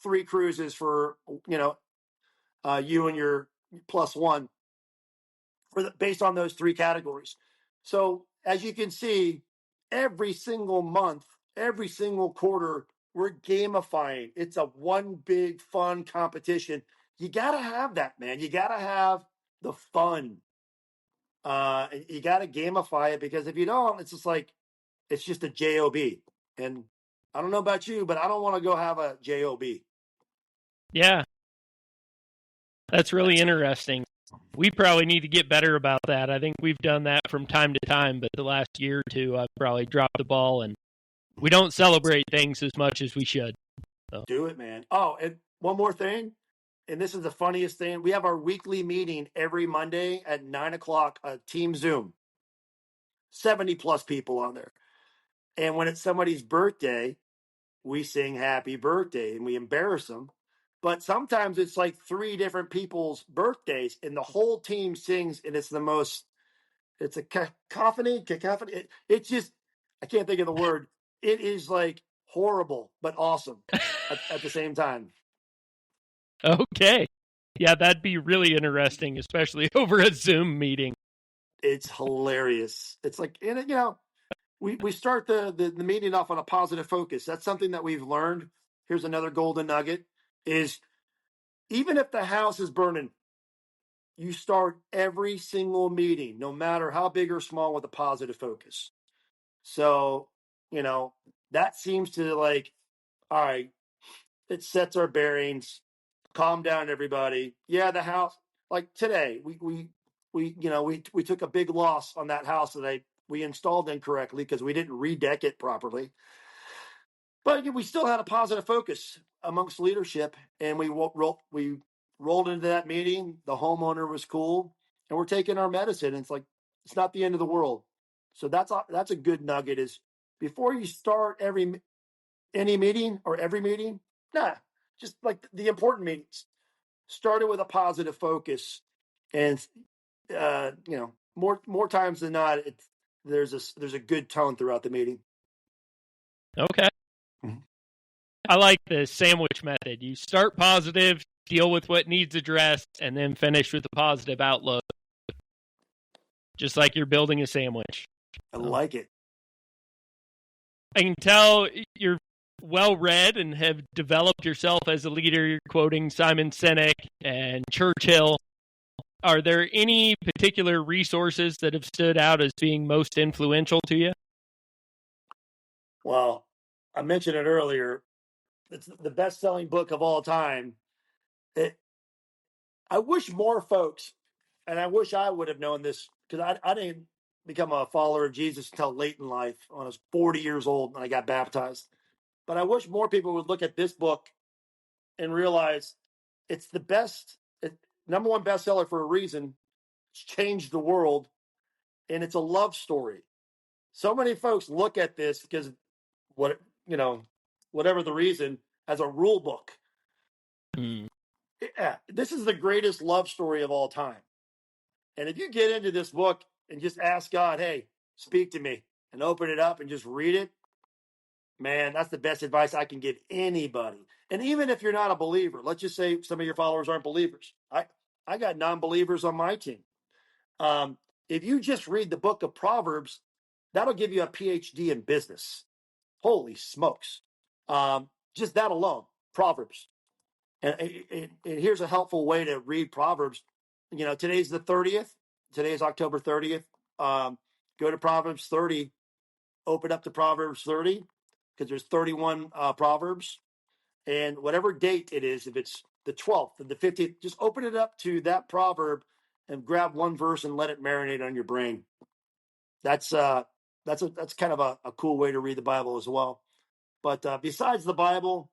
3 cruises for, you and your plus one based on those 3 categories. So as you can see, every single month, every single quarter, we're gamifying. It's a one big fun competition. You got to have that, man. You got to have the fun. You got to gamify it, because if you don't, it's just like, it's just a job. And I don't know about you, but I don't want to go have a job.
Yeah, that's really interesting. We probably need to get better about that. I think we've done that from time to time, but the last year or two, I've probably dropped the ball, and we don't celebrate things as much as we should. So.
Do it, man. Oh, and one more thing, and this is the funniest thing. We have our weekly meeting every Monday at 9:00, team Zoom, 70 plus people on there. And when it's somebody's birthday, we sing happy birthday and we embarrass them. But sometimes it's like 3 different people's birthdays and the whole team sings, and it's a cacophony. It's just, I can't think of the word. It is like horrible, but awesome at the same time.
Okay. Yeah, that'd be really interesting, especially over a Zoom meeting.
It's hilarious. It's like, and we start the meeting off on a positive focus. That's something that we've learned. Here's another golden nugget: is even if the house is burning, you start every single meeting, no matter how big or small, with a positive focus. So, that seems to, like, all right, it sets our bearings. Calm down, everybody. Yeah, the house, like today, we took a big loss on that house that we installed incorrectly because we didn't redeck it properly. But we still had a positive focus amongst leadership, and we rolled into that meeting. The homeowner was cool, and we're taking our medicine. And it's like, it's not the end of the world. So that's a good nugget: is before you start any meeting or every meeting, just like the important meetings, start it with a positive focus, and more times than not, there's a good tone throughout the meeting.
Okay. I like the sandwich method. You start positive, deal with what needs addressed, and then finish with a positive outlook. Just like you're building a sandwich.
I like it.
I can tell you're well-read and have developed yourself as a leader. You're quoting Simon Sinek and Churchill. Are there any particular resources that have stood out as being most influential to you?
Well, I mentioned it earlier. It's the best-selling book of all time. I wish more folks, and I wish I would have known this, because I didn't become a follower of Jesus until late in life. When I was 40 years old when I got baptized. But I wish more people would look at this book and realize it's the number one bestseller for a reason. It's changed the world, and it's a love story. So many folks look at this because whatever the reason, as a rule book. Yeah, this is the greatest love story of all time. And if you get into this book and just ask God, hey, speak to me, and open it up and just read it, man, that's the best advice I can give anybody. And even if you're not a believer, let's just say some of your followers aren't believers. I got non-believers on my team. If you just read the book of Proverbs, that'll give you a PhD in business. Holy smokes. Just that alone, Proverbs. And here's a helpful way to read Proverbs. Today's the 30th. Today's October 30th. Go to Proverbs 30. Open up to Proverbs 30, because there's 31 Proverbs. And whatever date it is, if it's the 12th and the 15th, just open it up to that proverb and grab one verse and let it marinate on your brain. That's kind of a cool way to read the Bible as well. But besides the Bible,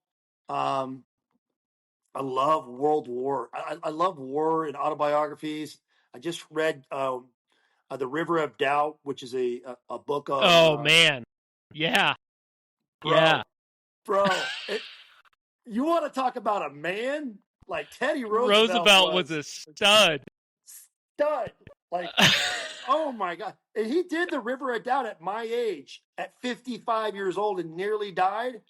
I love World War. I love war and autobiographies. I just read The River of Doubt, which is a book of.
Oh, man. Yeah.
Bro, you want to talk about a man? Like Teddy
Roosevelt was a stud.
Stud. Like, oh my God. And he did the River of Doubt at my age, at 55 years old, and nearly died.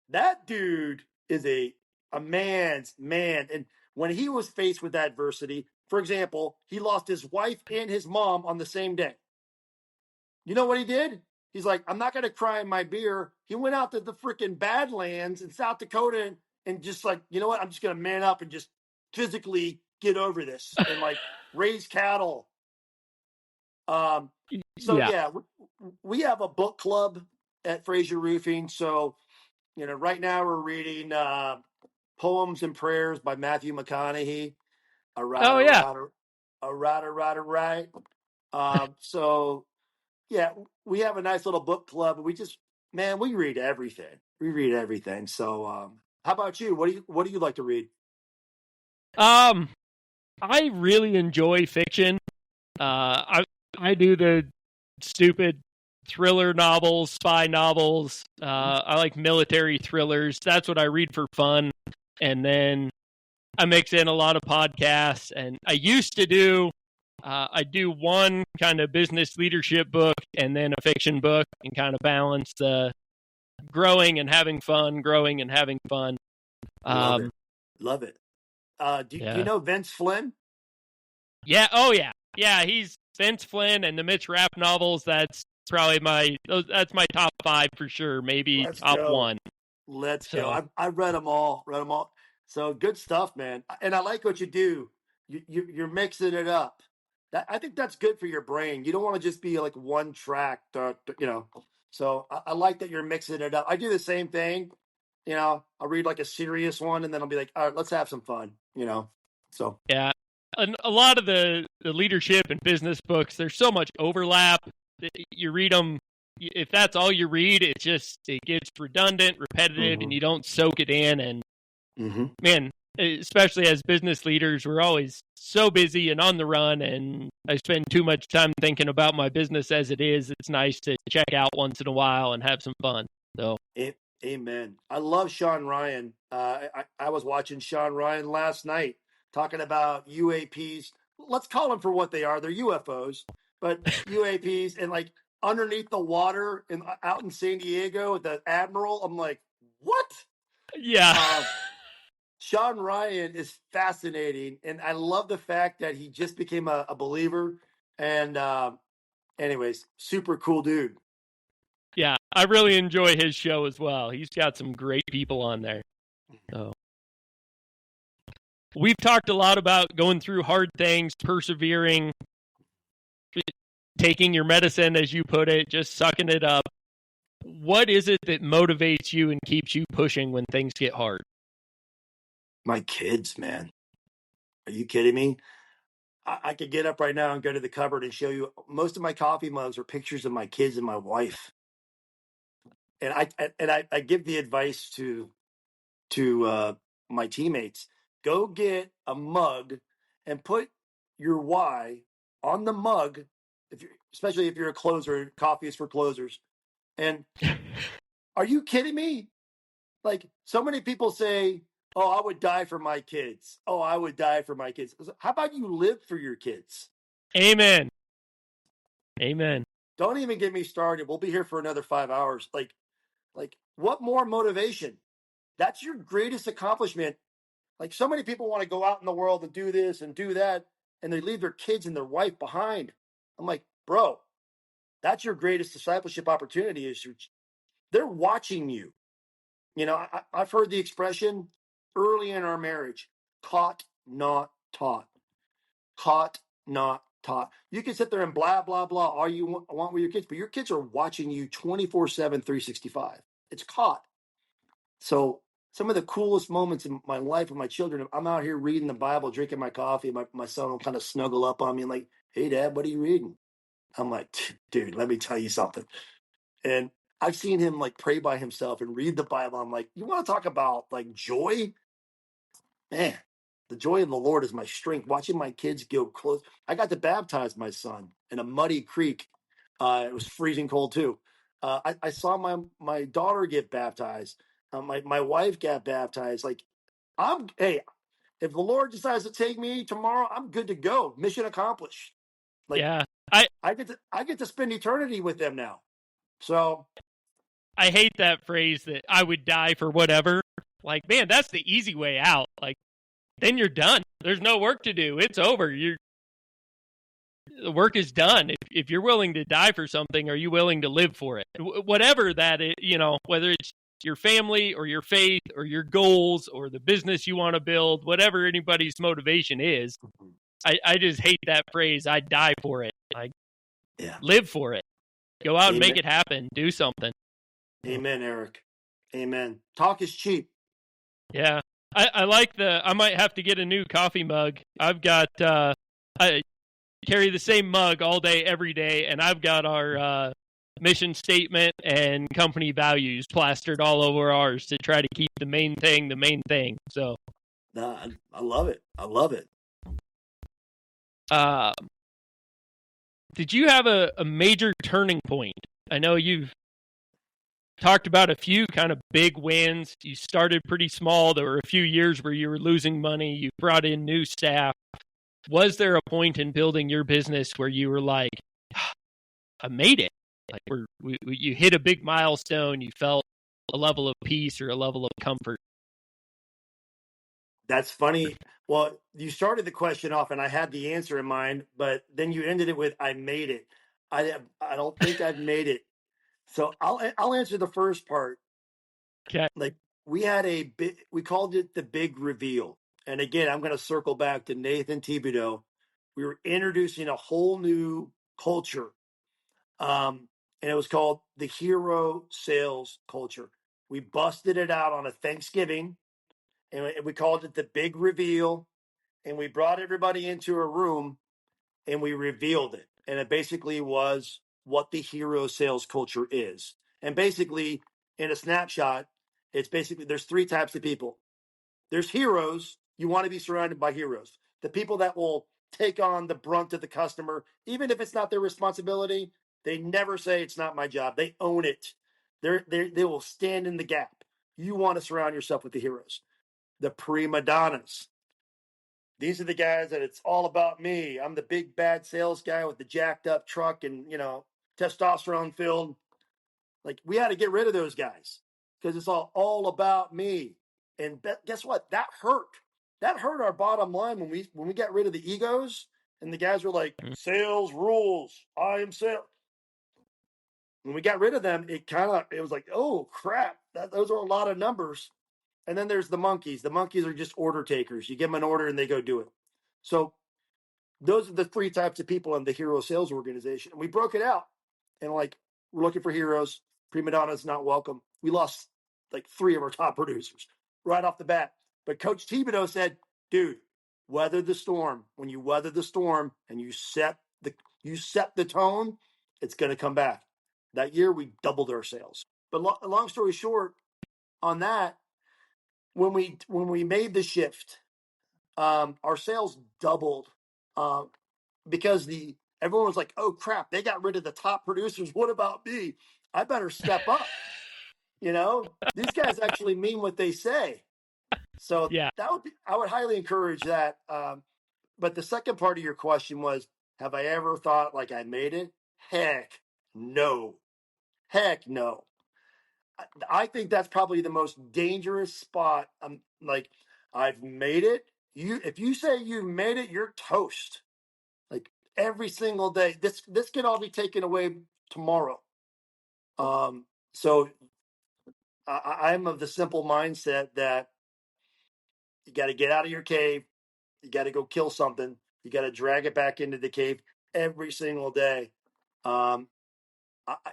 That dude is a man's man. And when he was faced with adversity, for example, he lost his wife and his mom on the same day. You know what he did? He's like, I'm not going to cry in my beer. He went out to the freaking Badlands in South Dakota and just like, you know what? I'm just going to man up and just physically get over this and like raise cattle. So we have a book club at Frasier Roofing. So, right now we're reading Poems and Prayers by Matthew McConaughey. Right. So yeah, we have a nice little book club. And we read everything. We read everything. So, how about you? What do you like to read?
I really enjoy fiction. I do the stupid thriller novels, spy novels. I like military thrillers. That's what I read for fun. And then I mix in a lot of podcasts. And I used to do, I do one kind of business leadership book and then a fiction book and kind of balance the growing and having fun.
Love it. Do you know Vince Flynn?
Yeah. Oh, yeah. Yeah, he's Vince Flynn and the Mitch Rapp novels. That's probably that's my top 5 for sure. Maybe top 1.
Let's go. I've read them all. So good stuff, man. And I like what you do. You're mixing it up. I think that's good for your brain. You don't want to just be like one track, So I like that you're mixing it up. I do the same thing. I'll read like a serious one and then I'll be like, all right, let's have some fun, So
yeah. A lot of the leadership and business books, there's so much overlap. You read them, if that's all you read, it gets redundant, repetitive, and you don't soak it in. And man, especially as business leaders, we're always so busy and on the run, and I spend too much time thinking about my business as it is. It's nice to check out once in a while and have some fun. So,
amen. I love Sean Ryan. I was watching Sean Ryan last night talking about UAPs. Let's call them for what they are. They're UFOs, but UAPs and like underneath the water and out in San Diego at the Admiral. I'm like, what?
Yeah.
Sean Ryan is fascinating, and I love the fact that he just became a believer. And anyways, super cool dude.
Yeah, I really enjoy his show as well. He's got some great people on there. So we've talked a lot about going through hard things, persevering, taking your medicine, as you put it, just sucking it up. What is it that motivates you and keeps you pushing when things get hard?
My kids, man. Are you kidding me? I could get up right now and go to the cupboard and show you most of my coffee mugs are pictures of my kids and my wife. And I give the advice to my teammates: go get a mug and put your why on the mug, especially if you're a closer. Coffee is for closers. And are you kidding me? Like, so many people say, "Oh, I would die for my kids." Oh, I would die for my kids. How about you live for your kids?
Amen.
Don't even get me started. We'll be here for another 5 hours. Like, what more motivation? That's your greatest accomplishment. Like, so many people want to go out in the world and do this and do that, and they leave their kids and their wife behind. I'm like, bro, that's your greatest discipleship opportunity. Is they're watching you. I've heard the expression early in our marriage: caught, not taught. Caught, not taught. You can sit there and blah, blah, blah all you want with your kids, but your kids are watching you 24/7, 365. It's caught. So some of the coolest moments in my life with my children, I'm out here reading the Bible, drinking my coffee. My son will kind of snuggle up on me and like, hey, Dad, what are you reading? I'm like, dude, let me tell you something. And I've seen him like pray by himself and read the Bible. I'm like, you want to talk about like joy? Man, the joy of the Lord is my strength. Watching my kids go close. I got to baptize my son in a muddy creek. It was freezing cold too. I saw my daughter get baptized. My wife got baptized. Like, if the Lord decides to take me tomorrow, I'm good to go. Mission accomplished. Like,
Yeah.
I get to spend eternity with them now. So
I hate that phrase that I would die for whatever. Like, man, that's the easy way out. Like, then you're done. There's no work to do. It's over. The work is done. If you're willing to die for something, are you willing to live for it? Whatever that is, whether it's your family or your faith or your goals or the business you want to build, whatever anybody's motivation is, I just hate that phrase. I die for it. Like, live for it. Go out and make it happen. Do something.
Amen, Eric. Amen. Talk is cheap.
Yeah. I like I might have to get a new coffee mug. I've got, I carry the same mug all day, every day, and I've got our mission statement and company values plastered all over ours to try to keep the main thing. So,
I love it. I love it.
Did you have a major turning point? I know you've talked about a few kind of big wins. You started pretty small. There were a few years where you were losing money. You brought in new staff. Was there a point in building your business where you were like, I made it? Like you hit a big milestone. You felt a level of peace or a level of comfort.
That's funny. Well, you started the question off and I had the answer in mind, but then you ended it with, I made it. I don't think I've made it. So I'll answer the first part.
Okay.
Like we called it the big reveal. And again, I'm going to circle back to Nathan Thibodeau. We were introducing a whole new culture. And it was called the hero sales culture. We busted it out on a Thanksgiving and we called it the big reveal. And we brought everybody into a room and we revealed it. And it basically was what the hero sales culture is. And basically, in a snapshot, it's basically there's three types of people. There's heroes. You want to be surrounded by heroes. The people that will take on the brunt of the customer, even if it's not their responsibility. They never say it's not my job. They own it. They will stand in the gap. You want to surround yourself with the heroes. The prima donnas. These are the guys that it's all about me. I'm the big bad sales guy with the jacked up truck and, testosterone filled. Like we had to get rid of those guys because it's all about me. And guess what? That hurt. That hurt our bottom line when we got rid of the egos and the guys were like, sales rules. I am sales. When we got rid of them, it was like, oh crap, those are a lot of numbers. And then there's the monkeys. The monkeys are just order takers. You give them an order and they go do it. So those are the three types of people in the hero sales organization. And we broke it out and we're looking for heroes. Prima donna's not welcome. We lost like 3 of our top producers right off the bat. But Coach Thibodeau said, dude, weather the storm. When you weather the storm and you set the tone, it's going to come back. That year we doubled our sales. But long story short, on that, when we made the shift, our sales doubled because everyone was like, "Oh crap, they got rid of the top producers. What about me? I better step up." These guys actually mean what they say. So
yeah,
I would highly encourage that. But the second part of your question was, have I ever thought like I made it? Heck no. I think that's probably the most dangerous spot. I've made it. If you say you've made it, you're toast. Like every single day. This can all be taken away tomorrow. So I'm of the simple mindset that you got to get out of your cave. You got to go kill something. You got to drag it back into the cave every single day.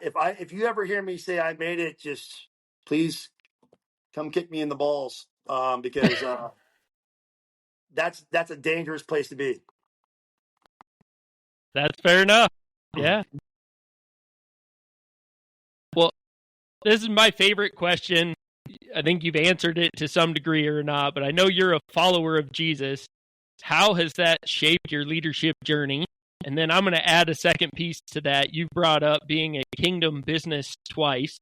If you ever hear me say I made it, just please come kick me in the balls because that's a dangerous place to be.
That's fair enough. Yeah. Well, this is my favorite question. I think you've answered it to some degree or not, but I know you're a follower of Jesus. How has that shaped your leadership journey? And then I'm going to add a second piece to that. You've brought up being a kingdom business twice.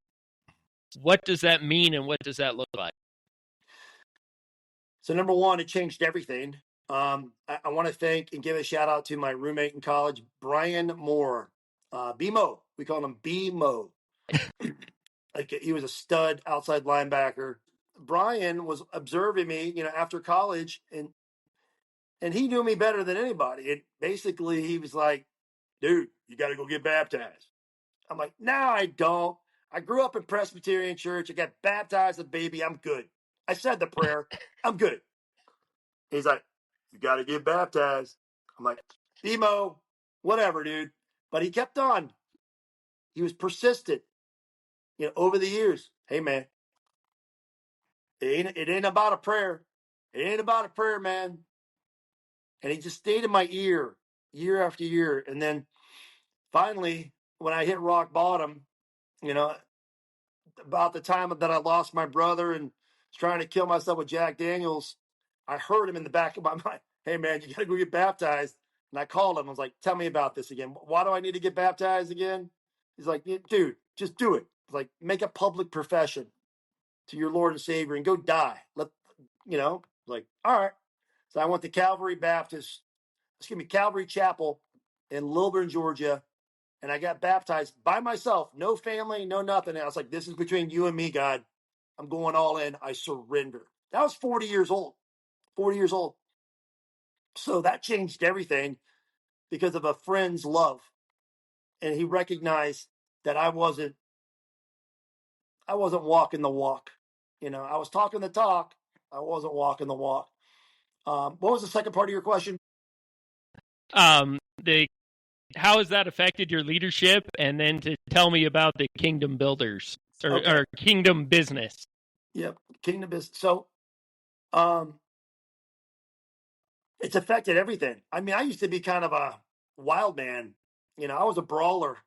What does that mean and what does that look like?
So number one, it changed everything. I want to thank and give a shout out to my roommate in college, Brian Moore, BMO. We call him BMO. Like he was a stud outside linebacker. Brian was observing me, after college, and he knew me better than anybody. And basically, he was like, "Dude, you got to go get baptized." I'm like, "No, I don't. I grew up in Presbyterian church. I got baptized as a baby. I'm good. I said the prayer. I'm good." He's like, "You got to get baptized." I'm like, "Emo, whatever, dude." But he kept on. He was persistent. Over the years. Hey, man, it ain't about a prayer. It ain't about a prayer, man. And he just stayed in my ear year after year. And then finally, when I hit rock bottom, about the time that I lost my brother and was trying to kill myself with Jack Daniels, I heard him in the back of my mind, "Hey, man, you got to go get baptized." And I called him. I was like, "Tell me about this again. Why do I need to get baptized again?" He's like, "Dude, just do it. It's like, make a public profession to your Lord and Savior and go die." Like, all right. So I went to Calvary Chapel in Lilburn, Georgia, and I got baptized by myself, no family, no nothing. And I was like, "This is between you and me, God. I'm going all in. I surrender." That was 40 years old. 40 years old. So that changed everything because of a friend's love. And he recognized that I wasn't walking the walk. I was talking the talk. I wasn't walking the walk. What was the second part of your question?
The How has that affected your leadership? And then to tell me about the Kingdom Builders or Kingdom Business.
Yep, Kingdom Business. So, it's affected everything. I mean, I used to be kind of a wild man. I was a brawler.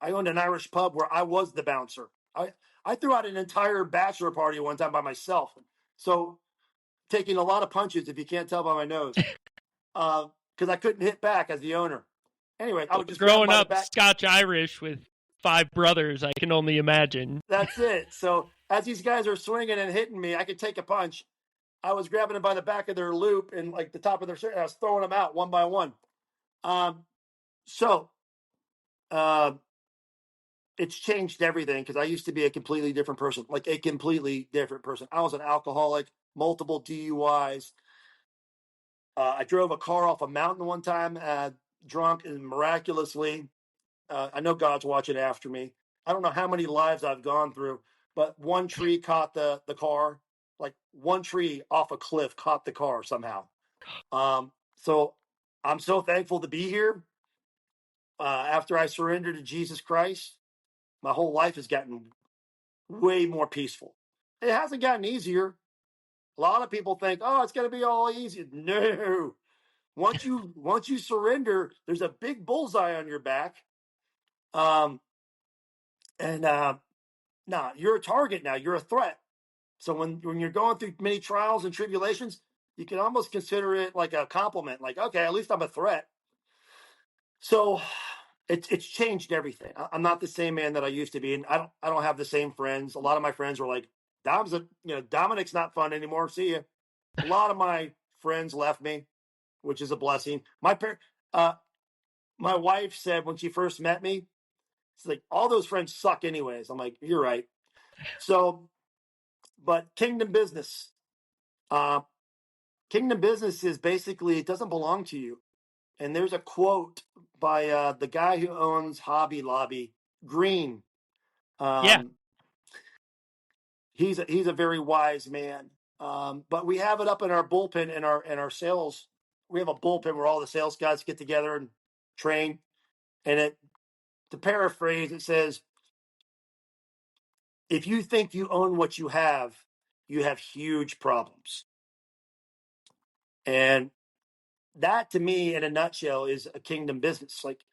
I owned an Irish pub where I was the bouncer. I threw out an entire bachelor party one time by myself. So, taking a lot of punches, if you can't tell by my nose, because I couldn't hit back as the owner. Anyway, I would just grab him
Growing
by the
up
back.
Scotch Irish with 5 brothers, I can only imagine.
That's it. So as these guys are swinging and hitting me, I could take a punch. I was grabbing them by the back of their loop and like the top of their shirt. And I was throwing them out one by one. So it's changed everything because I used to be a completely different person, like a completely different person. I was an alcoholic, multiple DUIs. I drove a car off a mountain one time, drunk, and miraculously, I know God's watching after me. I don't know how many lives I've gone through, but one tree caught the car. Like one tree off a cliff caught the car somehow. So I'm so thankful to be here. After I surrendered to Jesus Christ, my whole life has gotten way more peaceful. It hasn't gotten easier. A lot of people think, "Oh, it's going to be all easy." No. Once you surrender, there's a big bullseye on your back. Nah, you're a target now. You're a threat. So when you're going through many trials and tribulations, you can almost consider it like a compliment. Like, okay, at least I'm a threat. So it's changed everything. I'm not the same man that I used to be, and I don't have the same friends. A lot of my friends were like, Dominick's not fun anymore. See ya. A lot of my friends left me, which is a blessing. My wife said when she first met me, it's like, all those friends suck anyways. I'm like, you're right. So, but Kingdom Business. Kingdom Business is basically, it doesn't belong to you. And there's a quote by the guy who owns Hobby Lobby, Green.
Yeah.
He's a very wise man. But we have it up in our bullpen in our sales. We have a bullpen where all the sales guys get together and train. And to paraphrase, it says, "If you think you own what you have huge problems." And that, to me, in a nutshell, is a kingdom business. Like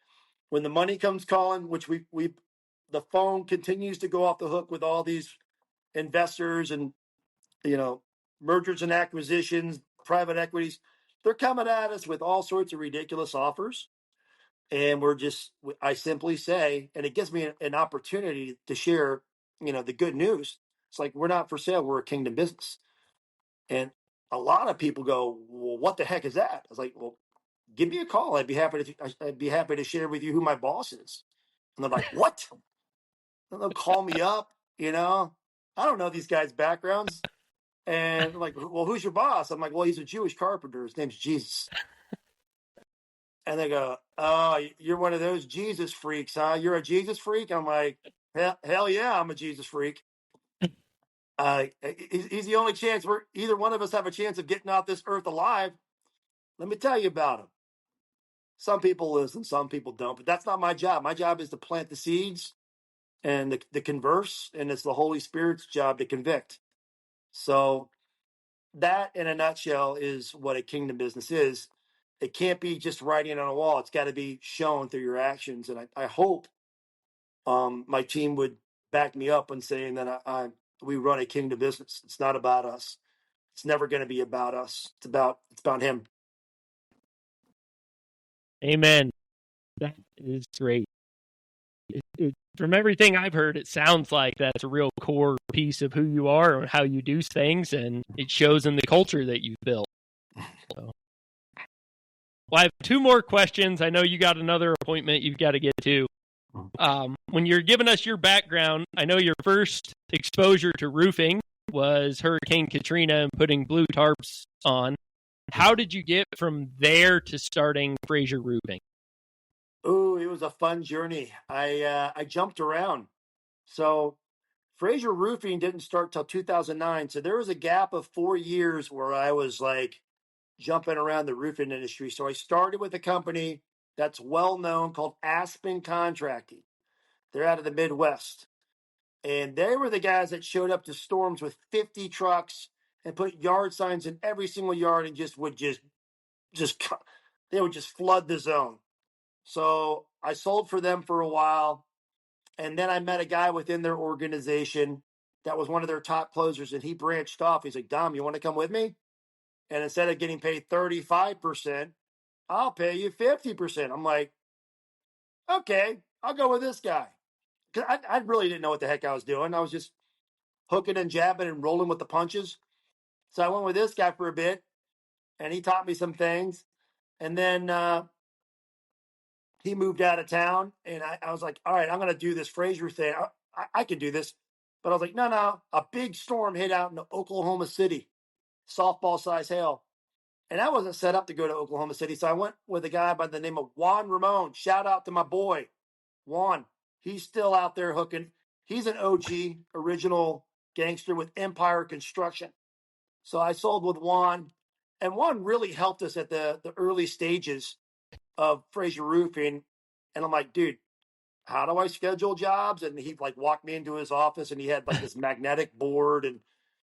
when the money comes calling, which the phone continues to go off the hook with all these investors and mergers and acquisitions, private equities. They're coming at us with all sorts of ridiculous offers, and I simply say, and it gives me an opportunity to share, the good news. It's like, we're not for sale. We're a kingdom business. And a lot of people go, well, what the heck is that? I was like, well, give me a call. I'd be happy to share with you who my boss is. And they're like, what? And they'll call me up, you know. I don't know these guys' backgrounds. And they're like, well, who's your boss? I'm like, well, he's a Jewish carpenter. His name's Jesus. And they go, oh, you're one of those Jesus freaks, huh? You're a Jesus freak? I'm like, hell yeah, I'm a Jesus freak. He's the only chance where either one of us have a chance of getting off this earth alive. Let me tell you about him. Some people listen, some people don't, but that's not my job. My job is to plant the seeds and the converse, and it's the Holy Spirit's job to convict. So that, in a nutshell, is what a kingdom business is. It can't be just writing on a wall. It's got to be shown through your actions. And I hope my team would back me up in saying that we run a kingdom business. It's not about us. It's never going to be about us. It's about him.
Amen. That is great. From everything I've heard, it sounds like that's a real core piece of who you are and how you do things, and it shows in the culture that you've built. So. Well, I have two more questions. I know you got another appointment you've got to get to. When you're giving us your background, I know your first exposure to roofing was Hurricane Katrina and putting blue tarps on. How did you get from there to starting Frasier Roofing?
Oh, it was a fun journey. I jumped around. So Frasier Roofing didn't start till 2009. So there was a gap of 4 years where I was like jumping around the roofing industry. So I started with a company that's well known called Aspen Contracting. They're out of the Midwest. And they were the guys that showed up to storms with 50 trucks and put yard signs in every single yard and they would just flood the zone. So I sold for them for a while. And then I met a guy within their organization that was one of their top closers, and he branched off. He's like, Dom, you want to come with me? And instead of getting paid 35%, I'll pay you 50%. I'm like, okay, I'll go with this guy. Because I really didn't know what the heck I was doing. I was just hooking and jabbing and rolling with the punches. So I went with this guy for a bit, and he taught me some things. And then he moved out of town, and I was like, all right, I'm going to do this Frasier thing. I can do this. But I was like, no. A big storm hit out in Oklahoma City, softball size hail. And I wasn't set up to go to Oklahoma City. So I went with a guy by the name of Juan Ramon. Shout out to my boy, Juan. He's still out there hooking. He's an OG, original gangster with Empire Construction. So I sold with Juan. And Juan really helped us at the early stages of Frasier Roofing. And I'm like, dude, how do I schedule jobs? And he like walked me into his office, and he had like this magnetic board, and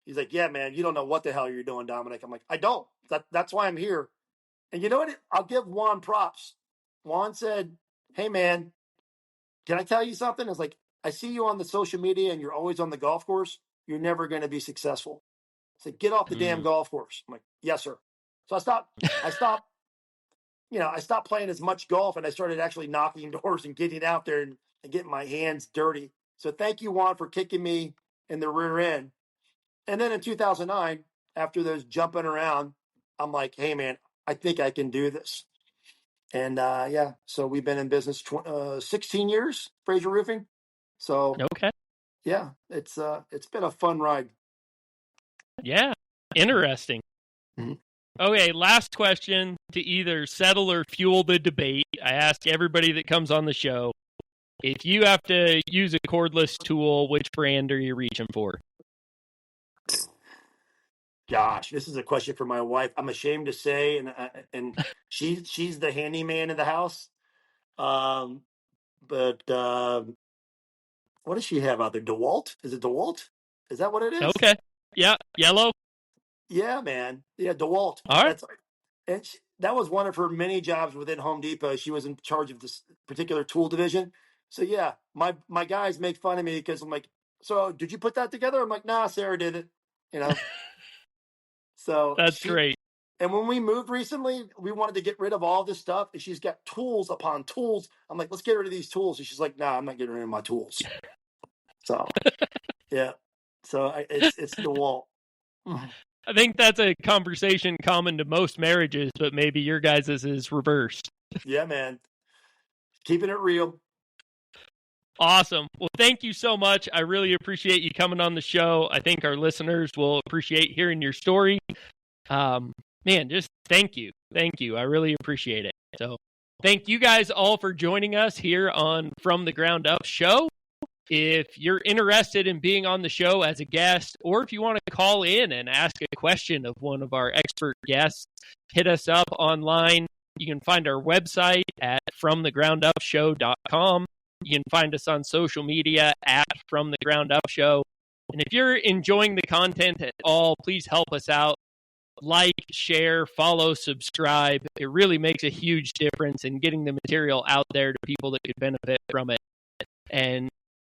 he's like, yeah, man, you don't know what the hell you're doing, Dominick. I'm like, I don't. That's why I'm here. And you know what? I'll give Juan props. Juan said, hey, man, can I tell you something? I was like, I see you on the social media and you're always on the golf course. You're never going to be successful. I said, get off the damn golf course. I'm like, yes, sir. So I stopped playing as much golf, and I started actually knocking doors and getting out there and getting my hands dirty. So thank you, Juan, for kicking me in the rear end. And then in 2009, after those jumping around, I'm like, hey, man, I think I can do this. And so we've been in business 16 years, Frasier Roofing. So
okay,
yeah, it's been a fun ride.
Yeah, interesting. Mm-hmm. Okay, last question to either settle or fuel the debate. I ask everybody that comes on the show, if you have to use a cordless tool, which brand are you reaching for?
Gosh, this is a question for my wife. I'm ashamed to say, and she's the handyman in the house. But what does she have out there? DeWalt? Is it DeWalt? Is that what it is?
Okay. Yeah, yellow.
Yeah, man. Yeah, DeWalt.
All right.
That was one of her many jobs within Home Depot. She was in charge of this particular tool division. So yeah, my guys make fun of me because I'm like, so did you put that together? I'm like, nah, Sarah did it. You know. So
that's great.
And when we moved recently, we wanted to get rid of all this stuff, and she's got tools upon tools. I'm like, let's get rid of these tools. And she's like, nah, I'm not getting rid of my tools. So, yeah. So it's DeWalt.
I think that's a conversation common to most marriages, but maybe your guys' is reversed.
Yeah, man. Keeping it real.
Awesome. Well, thank you so much. I really appreciate you coming on the show. I think our listeners will appreciate hearing your story. Man, just thank you. Thank you. I really appreciate it. So thank you guys all for joining us here on From the Ground Up show. If you're interested in being on the show as a guest, or if you want to call in and ask a question of one of our expert guests, hit us up online. You can find our website at fromthegroundupshow.com. You can find us on social media at From the Ground Up Show. And if you're enjoying the content at all, please help us out. Like, share, follow, subscribe. It really makes a huge difference in getting the material out there to people that could benefit from it. And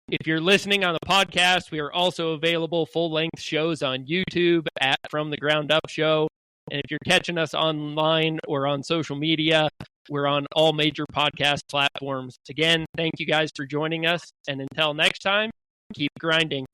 if you're listening on the podcast, we are also available full-length shows on YouTube at From the Ground Up Show. And if you're catching us online or on social media, we're on all major podcast platforms. Again, thank you guys for joining us. And until next time, keep grinding.